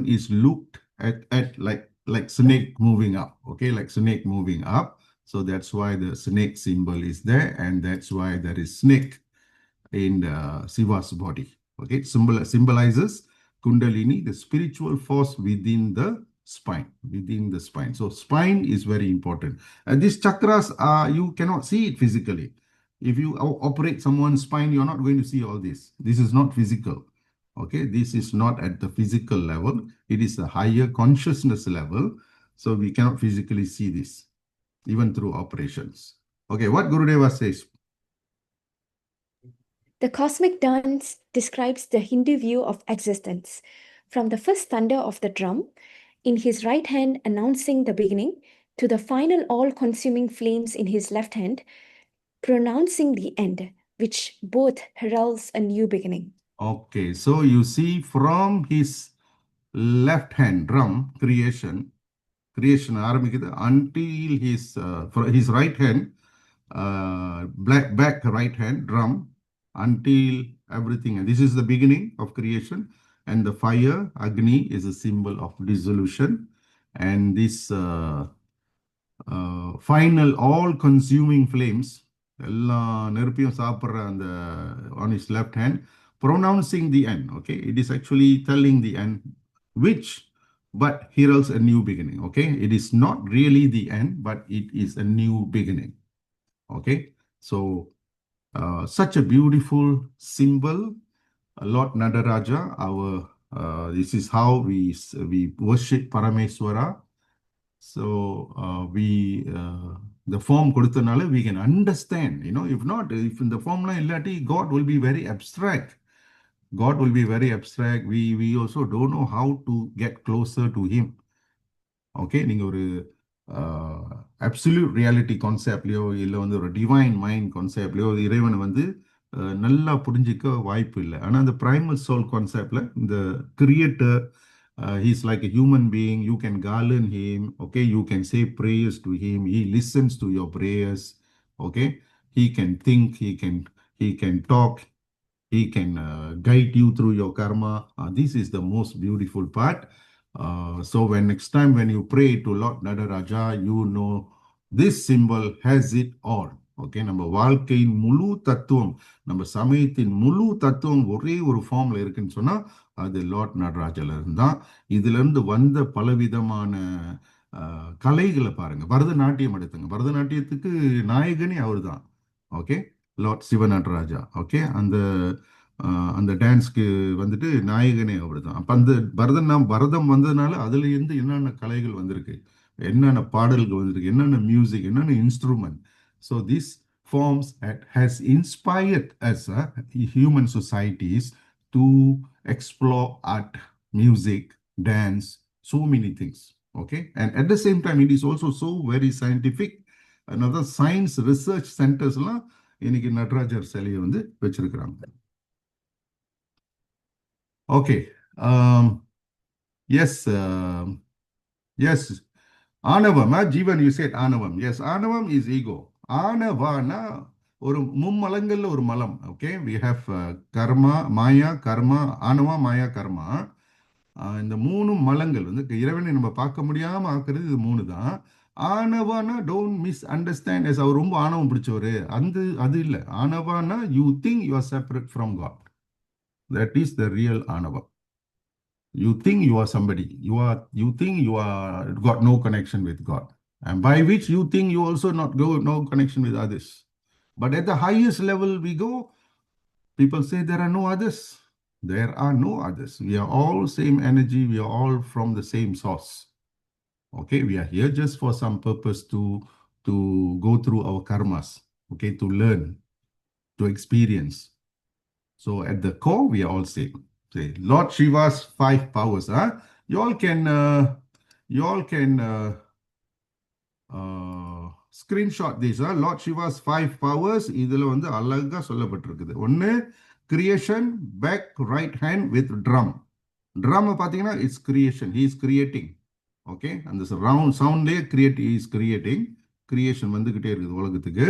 is looked at like snake moving up. Okay, like snake moving up. So that's why the snake symbol is there, and that's why there is snake in Siva's body. Okay, symbolizes Kundalini, the spiritual force within the spine. So spine is very important. And these chakras are, you cannot see it physically. If you operate someone's spine, you're not going to see all this. This is not physical. Okay, this is not at the physical level. It is a higher consciousness level. So we cannot physically see this, even through operations. Okay, what Gurudeva says. The cosmic dance describes the Hindu view of existence, from the first thunder of the drum in his right hand announcing the beginning to the final all-consuming flames in his left hand pronouncing the end, which both heralds a new beginning. Okay, so you see from his left hand drum creation ஆரம்பிக்குது until his right hand back right hand drum until everything. And this is the beginning of creation. And the fire, Agni, is a symbol of dissolution. And this final all-consuming flames, நெருப்பையும் சாப்பிடுற அந்த on his left hand, pronouncing the end. Okay, it is actually telling the end, but heralds a new beginning. Okay, it is not really the end, but it is a new beginning. Okay, so such a beautiful symbol, Lord Nadaraja. This is how we worship Parameswara. So the form கொடுத்தனால we can understand. If in the form illati, God will be very abstract. We also don't know how to get closer to him. Okay, நீங்க ஒரு absolute reality கான்செப்ட்லயோ இல்லை வந்து ஒரு divine mind கான்செப்ட்லயோ இறைவனை வந்து நல்லா புரிஞ்சிக்க வாய்ப்பு இல்லை. ஆனால் அந்த primal soul கான்செப்ட்ல இந்த creator, he's like a human being. You can garland him. Okay, you can say prayers to him. He listens to your prayers. Okay, he can think. He can talk. He can guide you through your karma. This is the most beautiful part. So next time when you pray to Lord Nadaraja, you know this symbol has it all. Okay, நம்ம வாழ்க்கையின் முழு தத்துவம், நம்ம சமயத்தின் முழு தத்துவம் ஒரே ஒரு ஃபார்ம்ல இருக்குன்னு சொன்னா அது லார்ட் நடராஜல இருந்தான். இதுல இருந்து வந்த பலவிதமான கலைகளை பாருங்க. பரதநாட்டியம் எடுத்துங்க, பரதநாட்டியத்துக்கு நாயகனே அவர் தான். ஓகே, லார்ட் சிவ நடராஜா. ஓகே, அந்த டான்ஸ்க்கு வந்துட்டு நாயகனே அவர் தான். அப்போ அந்த பரதம் வந்ததுனால அதுல இருந்து என்னென்ன கலைகள் வந்திருக்கு, என்னென்ன பாடல்கள் வந்திருக்கு, என்னென்ன மியூசிக், என்னென்ன instrument. So this forms has inspired us, human societies, to explore art, music, dance, so many things. Okay, and at the same time it is also so very scientific. Another science research centers எல்லாம் இன்னைக்கு நடராஜர் சிலையை வந்து வச்சிருக்கிறாங்க. Okay. Yes. Yes. Anavam. Jeevan, you said Anavam. Yes, Anavam is ego. Anavana ஒரு மும்மலங்கள்ல ஒரு மலம். Okay, we have karma, maya, karma, anava, maya, karma. இந்த மூணு மலங்கள் வந்து இறைவனை நம்ம பார்க்க முடியாம ஆக்குறது இது மூணு தான். ஆனவானா டோன்ட் மிஸ் அண்டர்ஸ்டாண்ட் எஸ் அவர் ரொம்ப ஆணவம் பிடிச்சவரு, அது இல்லை. ஆனவானா you think you are separate from God. That is the real anava. You think you are somebody. You think you are got no connection with God, and by which you think you also no connection with others. But at the highest level we go, people say there are no others. There are no others. We are all same energy. We are all from the same source. Okay, we are here just for some purpose to to go through our karmas, okay, to learn, to experience. So at the core, we are all same. Say, Lord Shiva's 5 powers. You all can screenshot this. Lord Shiva's 5 powers. இதுல வந்து அழகா சொல்லப்பட்டிருக்குது. ஒன்னு creation, back right hand with drum. Drum பார்த்தீங்கன்னா it's creation. He is creating. Okay, and this round soundலே create he is creating. Creation வந்துகிட்டே இருக்குது உலகத்துக்கு.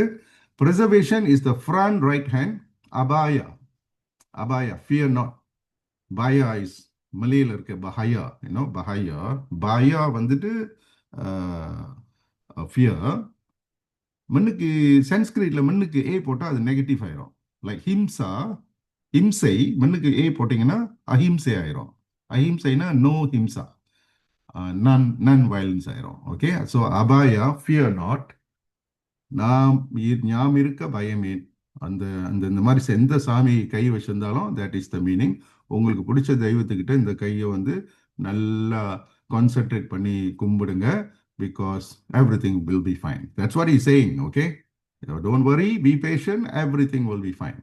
Preservation is the front right hand. Abhaya. Abhaya, fear not. Bhaya is Malayல இருக்க Bahaya, Bahaya. Bhaya வந்துட்டு fear. மண்ணுக்கு சான்ஸ்கிரிட்ல மண்ணுக்கு ஏ போட்டா அது நெகட்டிவ் ஆயிரும். லைக் ஹிம்சை மண்ணுக்கு ஏ போட்டீங்கன்னா அஹிம்சை ஆயிரும். அஹிம்சைனா நோ ஹிம்சா, நான் வயலன்ஸ் ஆயிரும். ஓகே, ஸோ அபாயா ஃபியர் நாட், ஞாம் இருக்க பயமே. அந்த அந்த இந்த மாதிரி எந்த சாமி கை வச்சிருந்தாலும் தட் இஸ் த மீனிங். உங்களுக்கு பிடிச்ச தெய்வத்துக்கிட்ட இந்த கையை வந்து நல்லா கான்சென்ட்ரேட் பண்ணி கும்பிடுங்க. Because everything will be fine. That's what he's saying, okay? Don't worry, be patient, everything will be fine.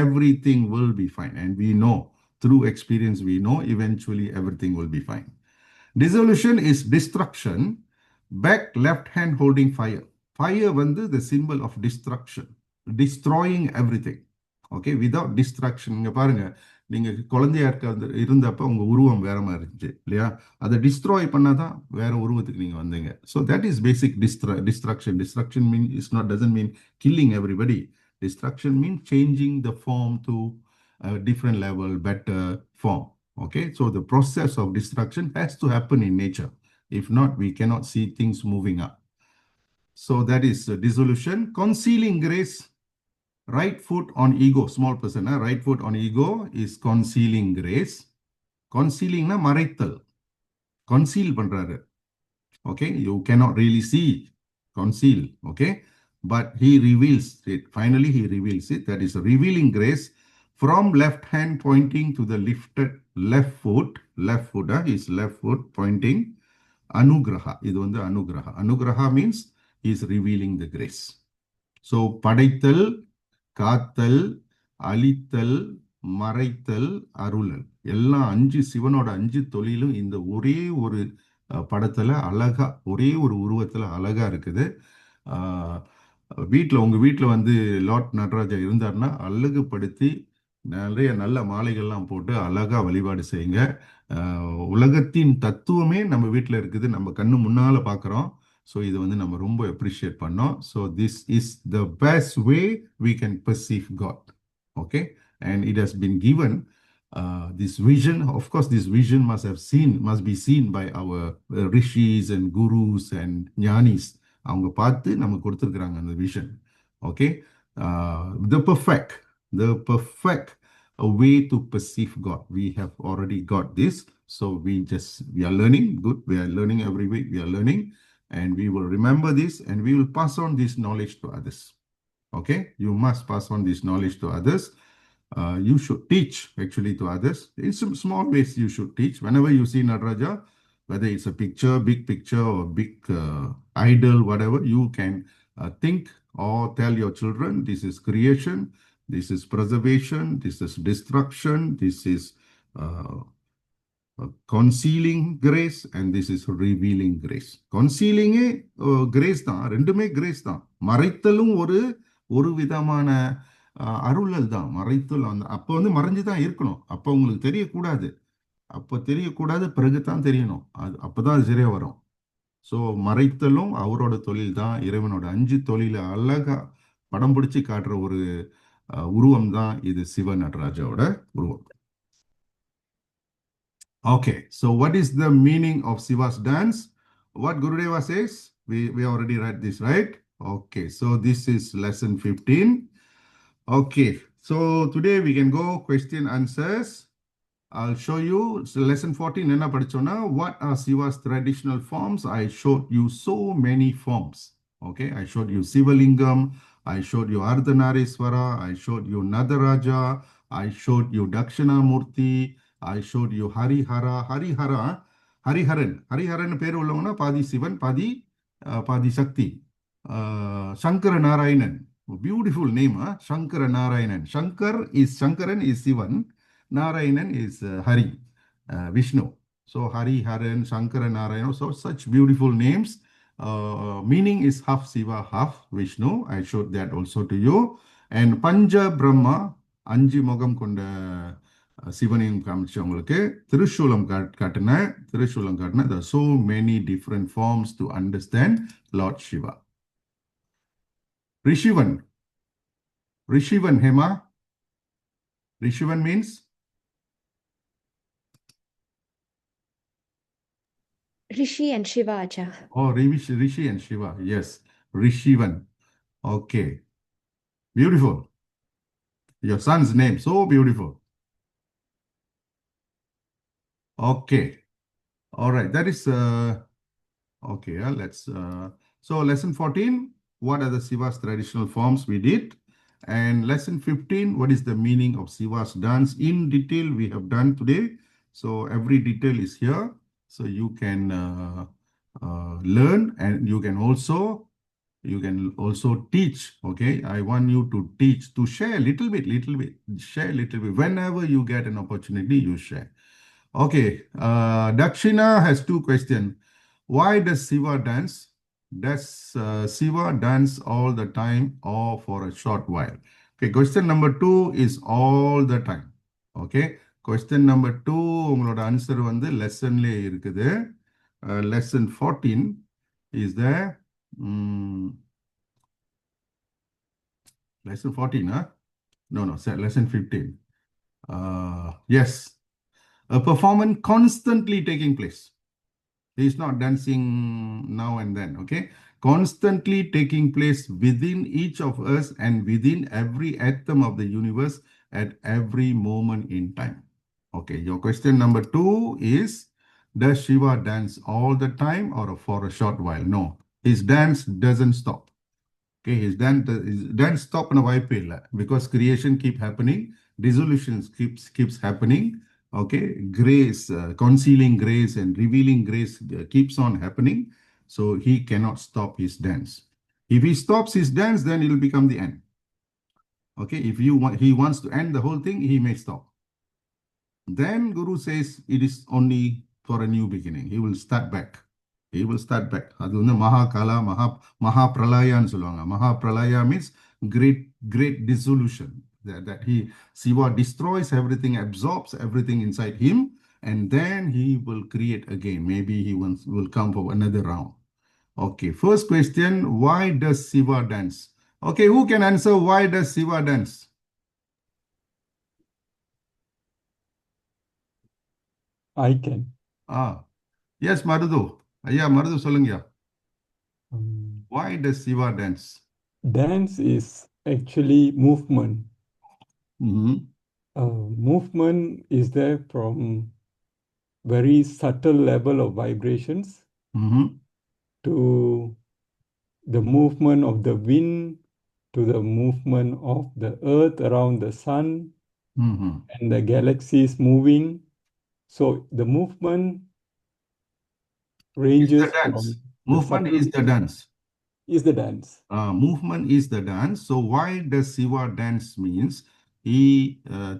Everything will be fine. And we know, through experience, we know eventually everything will be fine. Dissolution is destruction. Back left hand holding fire. Fire வந்து the symbol of destruction. Destroying everything. Okay, without destruction. இங்க பாருங்க, நீங்க குழந்தையா இருந்தப்ப உங்க உருவம் வேற மாதிரி இருந்துச்சு இல்லையா? அதை டிஸ்ட்ராய் பண்ணாதான் வேற உருவத்துக்கு நீங்க வந்தீங்க. So that is basic destruction. Destruction mean is not doesn't mean killing everybody. Destruction mean changing the form to different level, better form. Okay, so the process of destruction has to happen in nature. If not, we cannot see things moving up. So that is dissolution. Concealing grace. Right foot on ego, small person, right foot on ego is concealing grace. Concealing na மறைத்தல், conceal பண்றாரு. Okay, you cannot really see, conceal, okay, but he reveals it. Finally he reveals it. That is revealing grace from left hand pointing to the lifted left foot. His left foot pointing. Anugraha, இது வந்து anugraha. Anugraha means he is revealing the grace. So படைத்தல், காத்தல், அழித்தல், மறைத்தல், அருளல், எல்லாம் 5 சிவனோட 5 தொழிலும் இந்த ஒரே ஒரு படத்துல அழகா, ஒரே ஒரு உருவத்துல அழகா இருக்குது. உங்க வீட்டுல வந்து லார்ட் நடராஜா இருந்தாருன்னா அழகுபடுத்தி நிறைய நல்ல மாலைகள்லாம் போட்டு அழகா வழிபாடு செய்யுங்க. உலகத்தின் தத்துவமே நம்ம வீட்டுல இருக்குது, நம்ம கண்ணு முன்னால பாக்குறோம். ஸோ இதை வந்து நம்ம ரொம்ப அப்ரிஷியேட் பண்ணோம். So this is the best way we can perceive God. Okay, and it has been given this vision. Of course, this vision must be seen by our rishis and gurus and jnanis. அவங்க பார்த்து நமக்கு கொடுத்துருக்குறாங்க அந்த vision. Okay, the perfect way to perceive God. We have already got this. So we are learning. Good, we are learning every week. We are learning. And we will remember this and we will pass on this knowledge to others. Okay, you must pass on this knowledge to others. You should teach actually to others. In some small ways you should teach. Whenever you see Nataraja, whether it's a picture, big picture or big idol, whatever, you can think or tell your children, this is creation, this is preservation, this is destruction, this is concealing grace and this is revealing grace. Concealing grace தான், ரெண்டுமே grace தான். மறைத்தலும் ஒரு விதமான அருளல் தான். மறைத்தல் அப்போ வந்து மறைஞ்சுதான் இருக்கணும், அப்போ உங்களுக்கு தெரியக்கூடாது. அப்போ தெரியக்கூடாது, பிறகுதான் தெரியணும். அப்பதான் அது சரியா வரும். ஸோ மறைத்தலும் அவரோட தொழில் தான். இறைவனோட 5 தொழில அழகா படம் பிடிச்சி காட்டுற ஒரு உருவம் தான் இது சிவ நடராஜாவோட உருவம். Okay, so what is the meaning of Siva's dance? What Gurudeva says? We already read this, right? Okay, so this is lesson 15. Okay, so today we can go question answers. I'll show you. So lesson 14, enna padichona, what are Siva's traditional forms? I showed you so many forms. Okay, I showed you Sivalingam, I showed you Ardhanariswara, I showed you Nadaraja, I showed you Dakshinamurti, I showed you Hariharan பேர் உள்ளவங்கன்னா பாதி சிவன், பாதி சக்தி. Shankara Narayanan. Beautiful name, huh? Shankara Narayanan. Shankaran is Sivan. Narayanan is Hari, Vishnu. So Hari, Haran, Shankara Narayana. So such beautiful names. Meaning is half Siva, half Vishnu. I showed that also to you. And Panja Brahma, Anji Mogam Konda சிவனையும் காமிச்சு உங்களுக்கு திருசூலம் காட்டின there are so many different forms to understand Lord Shiva. Rishivan Hema. Rishivan means Rishi and Shiva, Acha. oh Rishi and Shiva. Yes, Rishivan. Okay, beautiful. Your son's name so beautiful. Okay, all right, that is okay. Let's so lesson 14, what are the Siva's traditional forms we did, and lesson 15, what is the meaning of Siva's dance in detail we have done today. So every detail is here, so you can learn, and you can also teach. Okay, I want you to teach, to share a little bit, share a little bit. Whenever you get an opportunity, you share. Okay, Dakshina has 2 questions. Why does Siva dance? Does Siva dance all the time or for a short while? Okay, question number 2 is all the time. Okay, question number 2, உங்களோட answer வந்து lessonலே இருக்குது. Lesson 14 is there. Lesson 14, huh? No, lesson 15. Yes, a performance constantly taking place. He's not dancing now and then, okay? Constantly taking place within each of us and within every atom of the universe at every moment in time. Okay, your question number 2 is, does Shiva dance all the time or for a short while? No, his dance doesn't stop. Okay, his dance stop in a while because creation keep happening, dissolution keeps happening. Okay, grace, concealing grace and revealing grace keeps on happening. So he cannot stop his dance. If he stops his dance, then it will become the end. Okay, if he wants to end the whole thing, he may stop. Then Guru says it is only for a new beginning. He will start back. He will start back. அது வந்து மகாகாலா மகாபிரளயான்னு சொல்லுவாங்க. Mahapralaya means great dissolution. That Siva destroys everything, absorbs everything inside him, and then he will create again. Maybe he will come for another round. Okay, first question, why does Siva dance? Okay, who can answer why does Siva dance? I can. Yes, Marudu. Ayya, Marudu சொல்லுங்கயா. Um, Why does Siva dance? Dance is actually movement. Movement is there from very subtle level of vibrations to the movement of the wind, to the movement of the earth around the sun, and the galaxies moving. So the movement ranges from Movement is the dance. Is the dance. Movement is the dance. So why does Siva dance means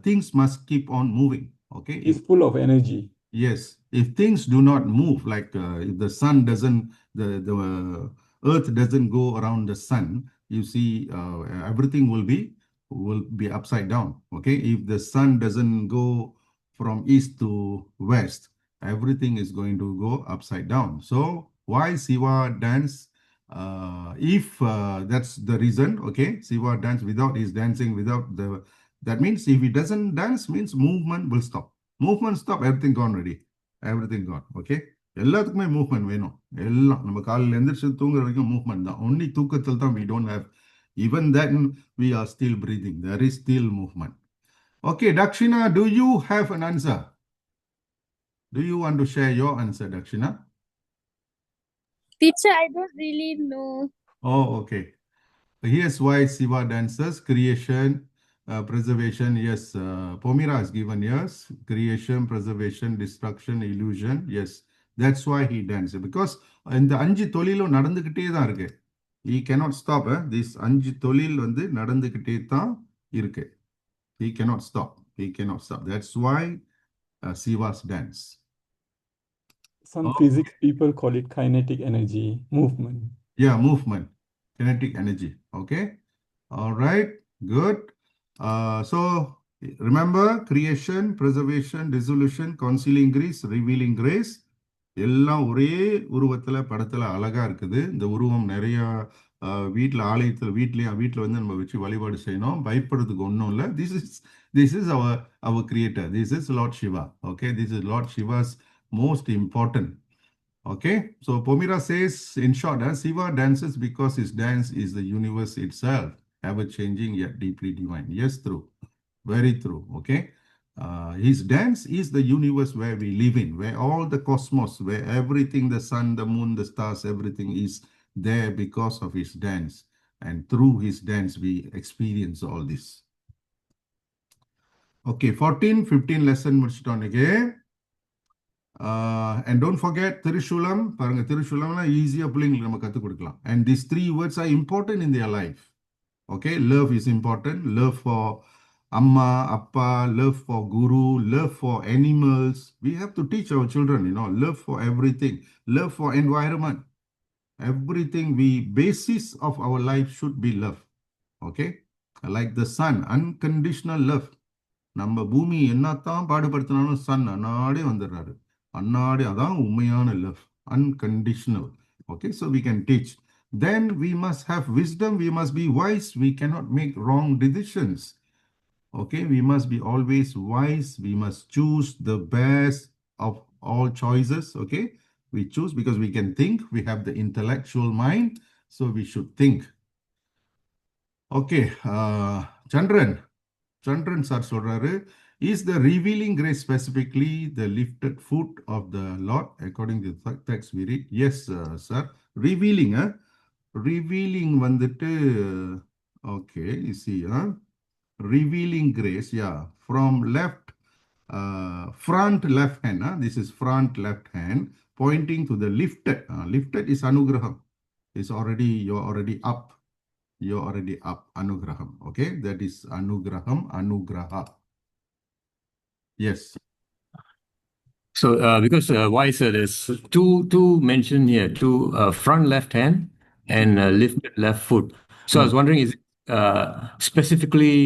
things must keep on moving. Okay, It's full of energy. Yes, if things do not move, like if the sun doesn't, the earth doesn't go around the sun, you see, everything will be upside down. Okay, if the sun doesn't go from east to west, everything is going to go upside down. So why Siva dance? If that's the reason, okay, Siva dance without his dancing, that means if he doesn't dance, means movement will stop. Movement stop, everything gone already. Everything gone. Okay. எல்லாத்துக்குமே movement வேணும். எல்லாம் நம்ம காலையில் எந்திரிச்சு தூங்குற வரைக்கும் movement தான். Only தூக்கத்தில் தான் we don't have. Even then we are still breathing. There is still movement. Okay, Dakshina, do you have an answer? Do you want to share your answer, Dakshina? Teacher, I don't really know. Oh, okay. Here's why Siva dances: creation, preservation. Yes, Pomira has given yes. Creation, preservation, destruction, illusion. Yes, that's why he dances. Because இந்த 5 தொழிலும் நடந்துகிட்டே தான் இருக்கு. He cannot stop. This அஞ்சு தொழில் வந்து நடந்துகிட்டே தான் இருக்கு. He cannot stop. He cannot stop. That's why Siva's dance. Some Oh, physics people call it kinetic energy, movement. yeah, movement, kinetic energy. Okay. All right. Good. So remember creation, preservation, dissolution, concealing grace, revealing grace. எல்லாம் ஒரே உருவத்துல படத்துல அழகா இருக்குது. இந்த உருவம் நிறைய வீட்டில் ஆலயத்தில் வீட்டில் வந்து நம்ம வச்சு வழிபாடு செய்யணும். பயப்படுறதுக்கு ஒன்றும் இல்லை. This is our creator. This is Lord Shiva. Okay, this is Lord Shiva's most important. Okay, so Pomira says in short, Shiva dances because his dance is the universe itself, ever changing yet deeply divine. Yes, true. Very true. Okay. His dance is the universe where we live in, where all the cosmos, where everything, the sun, the moon, the stars, everything is there because of his dance. And through his dance, we experience all this. Okay, 14, 15 lesson முடிச்சிட்டோம் again. And don't forget Tirishulam. பாருங்க Tirishulamனா ஈஸியா பிள்ளைங்களுக்கு நம்ம கற்றுக் கொடுக்கலாம். And these three words are important in their life. Okay, love is important. Love for Amma, Appa, love for Guru, love for animals. We have to teach our children, love for everything, love for environment. Everything basis of our life should be love. Okay, like the sun, unconditional love. நம்ம பூமி என்னத்தான் பாடுபடுத்தினாலும் Sun அன்னாடே வந்துடுறாரு. அன்னாடே அதான் உண்மையான love, unconditional. Okay, so we can teach. Then we must have wisdom, we must be wise, we cannot make wrong decisions. Okay, we must be always wise, we must choose the best of all choices. Okay, we choose because we can think, we have the intellectual mind, so we should think. Okay, Chandran sir சொல்றாரு, is the revealing grace specifically the lifted foot of the Lord according to the text we read? Yes, sir. Revealing வந்துட்டு okay, you see, revealing grace, yeah, from front left hand, this is front left hand pointing to the lifted. Lifted is anugraham. You're already up. You're already up. Anugraham. Okay, that is anugraham, anugraha. Yes. So because why, sir, there's two mentioned here, two front left hand and lifted left foot. So I was wondering, is it specifically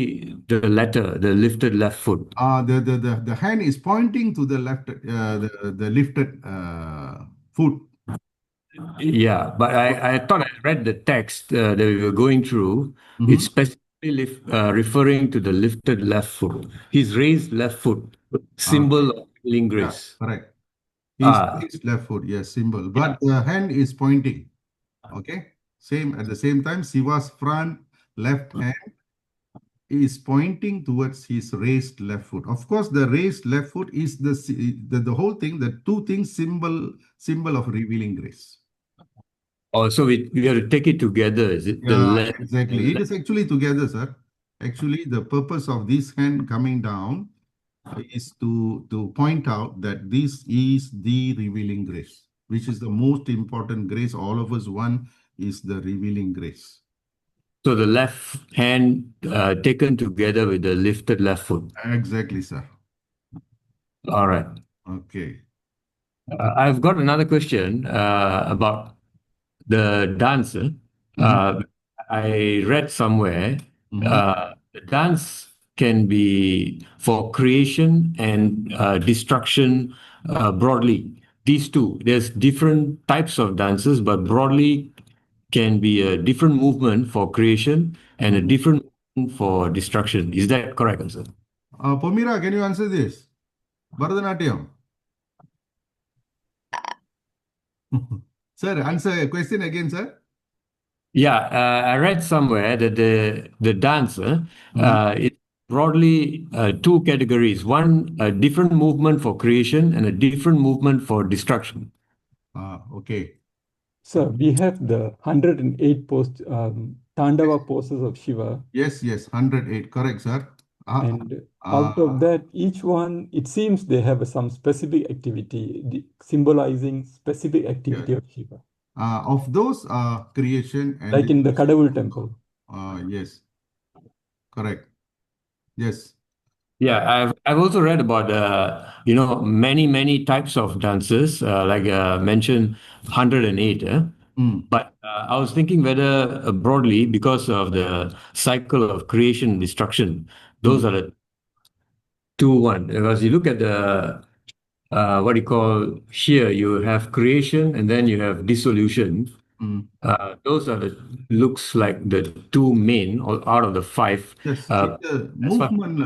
the latter, the lifted left foot? The hand is pointing to the left, the lifted foot. Yeah, but I thought I read the text that we were going through. It's specifically referring to the lifted left foot. His raised left foot, symbol of healing grace. Yeah, correct. His left foot, yes, symbol. But the hand is pointing. Okay. At the same time, Siva's front left hand is pointing towards his raised left foot. Of course, the raised left foot is the whole thing, the two things symbol of revealing grace. Oh, so we have to take it together, is it? Yeah, exactly. It is actually together, sir. Actually, the purpose of this hand coming down is to point out that this is the revealing grace, which is the most important grace. All of us, one is the revealing grace. So the left hand taken together with the lifted left foot. Exactly, sir. All right. Okay. I've got another question about the dancer. I read somewhere the dance can be for creation and destruction broadly. These two, there's different types of dances, but broadly can be a different movement for creation and a different movement for destruction. Is that correct, sir? Pomira, can you answer this? Bharatanatyam. Sir, answer a question again, sir. Yeah, I read somewhere that the dancer is broadly two categories. One, a different movement for creation and a different movement for destruction. Okay. So we have the 108 Tandava poses of Shiva. Yes, 108. Correct, sir. And out of that, each one, it seems they have some specific activity, symbolizing specific activity of Shiva. Of those creation and Like in the Kadavul temple. yes, correct. Yes. Yeah, I've also read about many types of dances, like mentioned 108. But I was thinking whether broadly, because of the cycle of creation and destruction, those are the two one. Because you look at the what do you call here, you have creation and then you have dissolution. Those are the looks like the two main or out of the five. Yes, the As far movement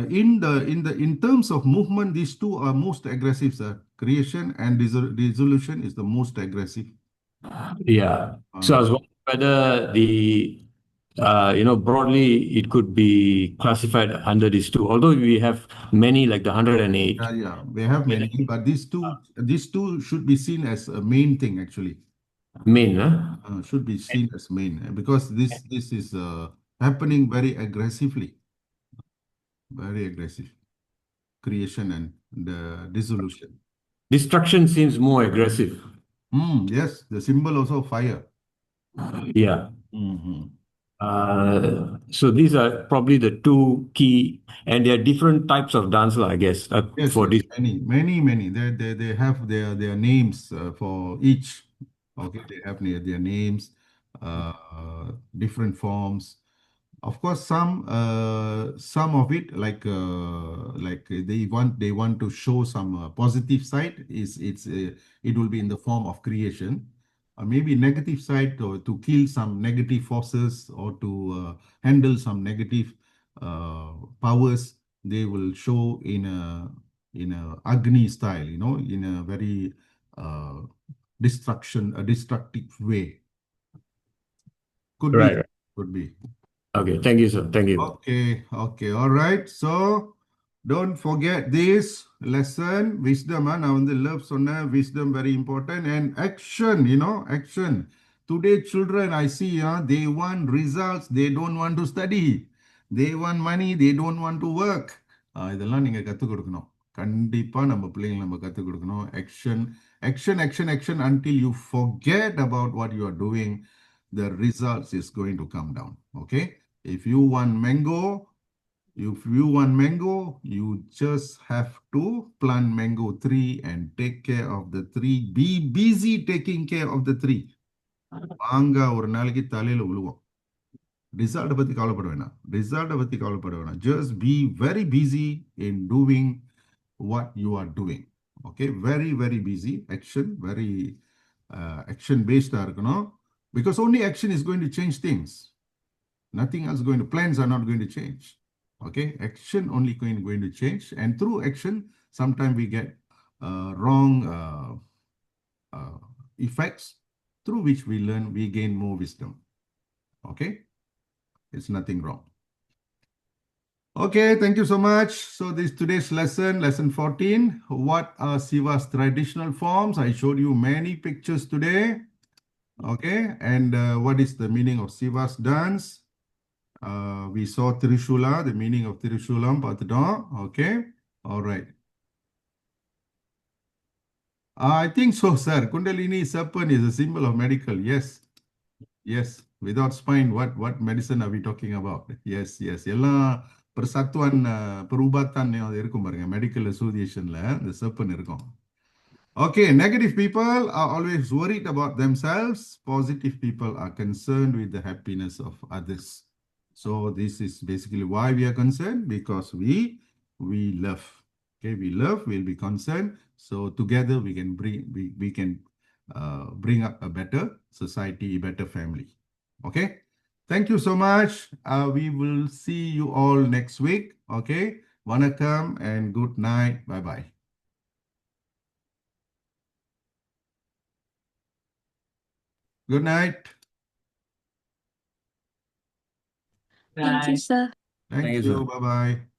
in terms of movement, these two are most aggressive, sir. Creation and dissolution is the most aggressive. Yeah. So I was wondering whether broadly it could be classified under these two. Although we have many like the 108. Yeah, we have many, but these two should be seen as a main thing actually. Main, huh? Should be seen as main because this is happening very aggressively, very aggressive creation and the dissolution. Destruction seems more aggressive. Yes, the symbol also fire. Yeah. Mm-hmm. So these are probably the two key, and there are different types of dance, I guess, Yes, for this. many. They have their names for each. Okay, they have their names, different forms. Of course, some of it like they want to show some positive side is it will be in the form of creation, or maybe negative side to kill some negative forces or to handle some negative powers. They will show in a Agni style, in a very uh, a destructive way. Could be, Right. could be. Okay. Thank you, sir. Thank you. Okay, all right. So don't forget this lesson, wisdom. Now in the love sonna wisdom very important and action, action. Today children I see, they want results, they don't want to study. They want money, they don't want to work. இதெல்லாம் நீங்க கத்துக் கொடுக்கணும். கண்டிப்பா நம்ம பிள்ளைங்களை நம்ம கத்துக் கொடுக்கணும். Action until you forget about what you are doing. The results is going to come down. Okay. If you want mango, you just have to plant mango tree and take care of the tree. Be busy taking care of the tree. மாங்கா ஒரு நாளைக்கு தலையில விழுவோம். Result பத்தி கவலைப்பட வேணாம். Just be very busy in doing what you are doing. Okay, very very busy. Action, very action based இருக்கணும். Because only action is going to change things. Nothing else plans are not going to change. Okay, action only going to change, and through action sometimes we get wrong effects, through which we gain more wisdom. Okay, it's nothing wrong. Okay, thank you so much. So this today's lesson 14. What are Siva's traditional forms? I showed you many pictures today. Okay, and what is the meaning of Siva's dance? We saw Trishula, the meaning of Trishulam, okay, all right. I think so, sir. Kundalini serpent is a symbol of medical. Yes. Without spine, what medicine are we talking about? Yes. எல்லாம் persatuan perubatan இருக்கும் பாருங்க, medical associationல the serpent இருக்கும். Okay, negative people are always worried about themselves. Positive people are concerned with the happiness of others. So this is basically why we are concerned, because we love. Okay, we love, we'll be concerned. So together we can bring up a better society, a better family. Okay, thank you so much. We will see you all next week. Okay, Vanakkam and good night. Bye-bye. Good night. Thank you, sir. Thank Thank you, you. sir. Bye-bye.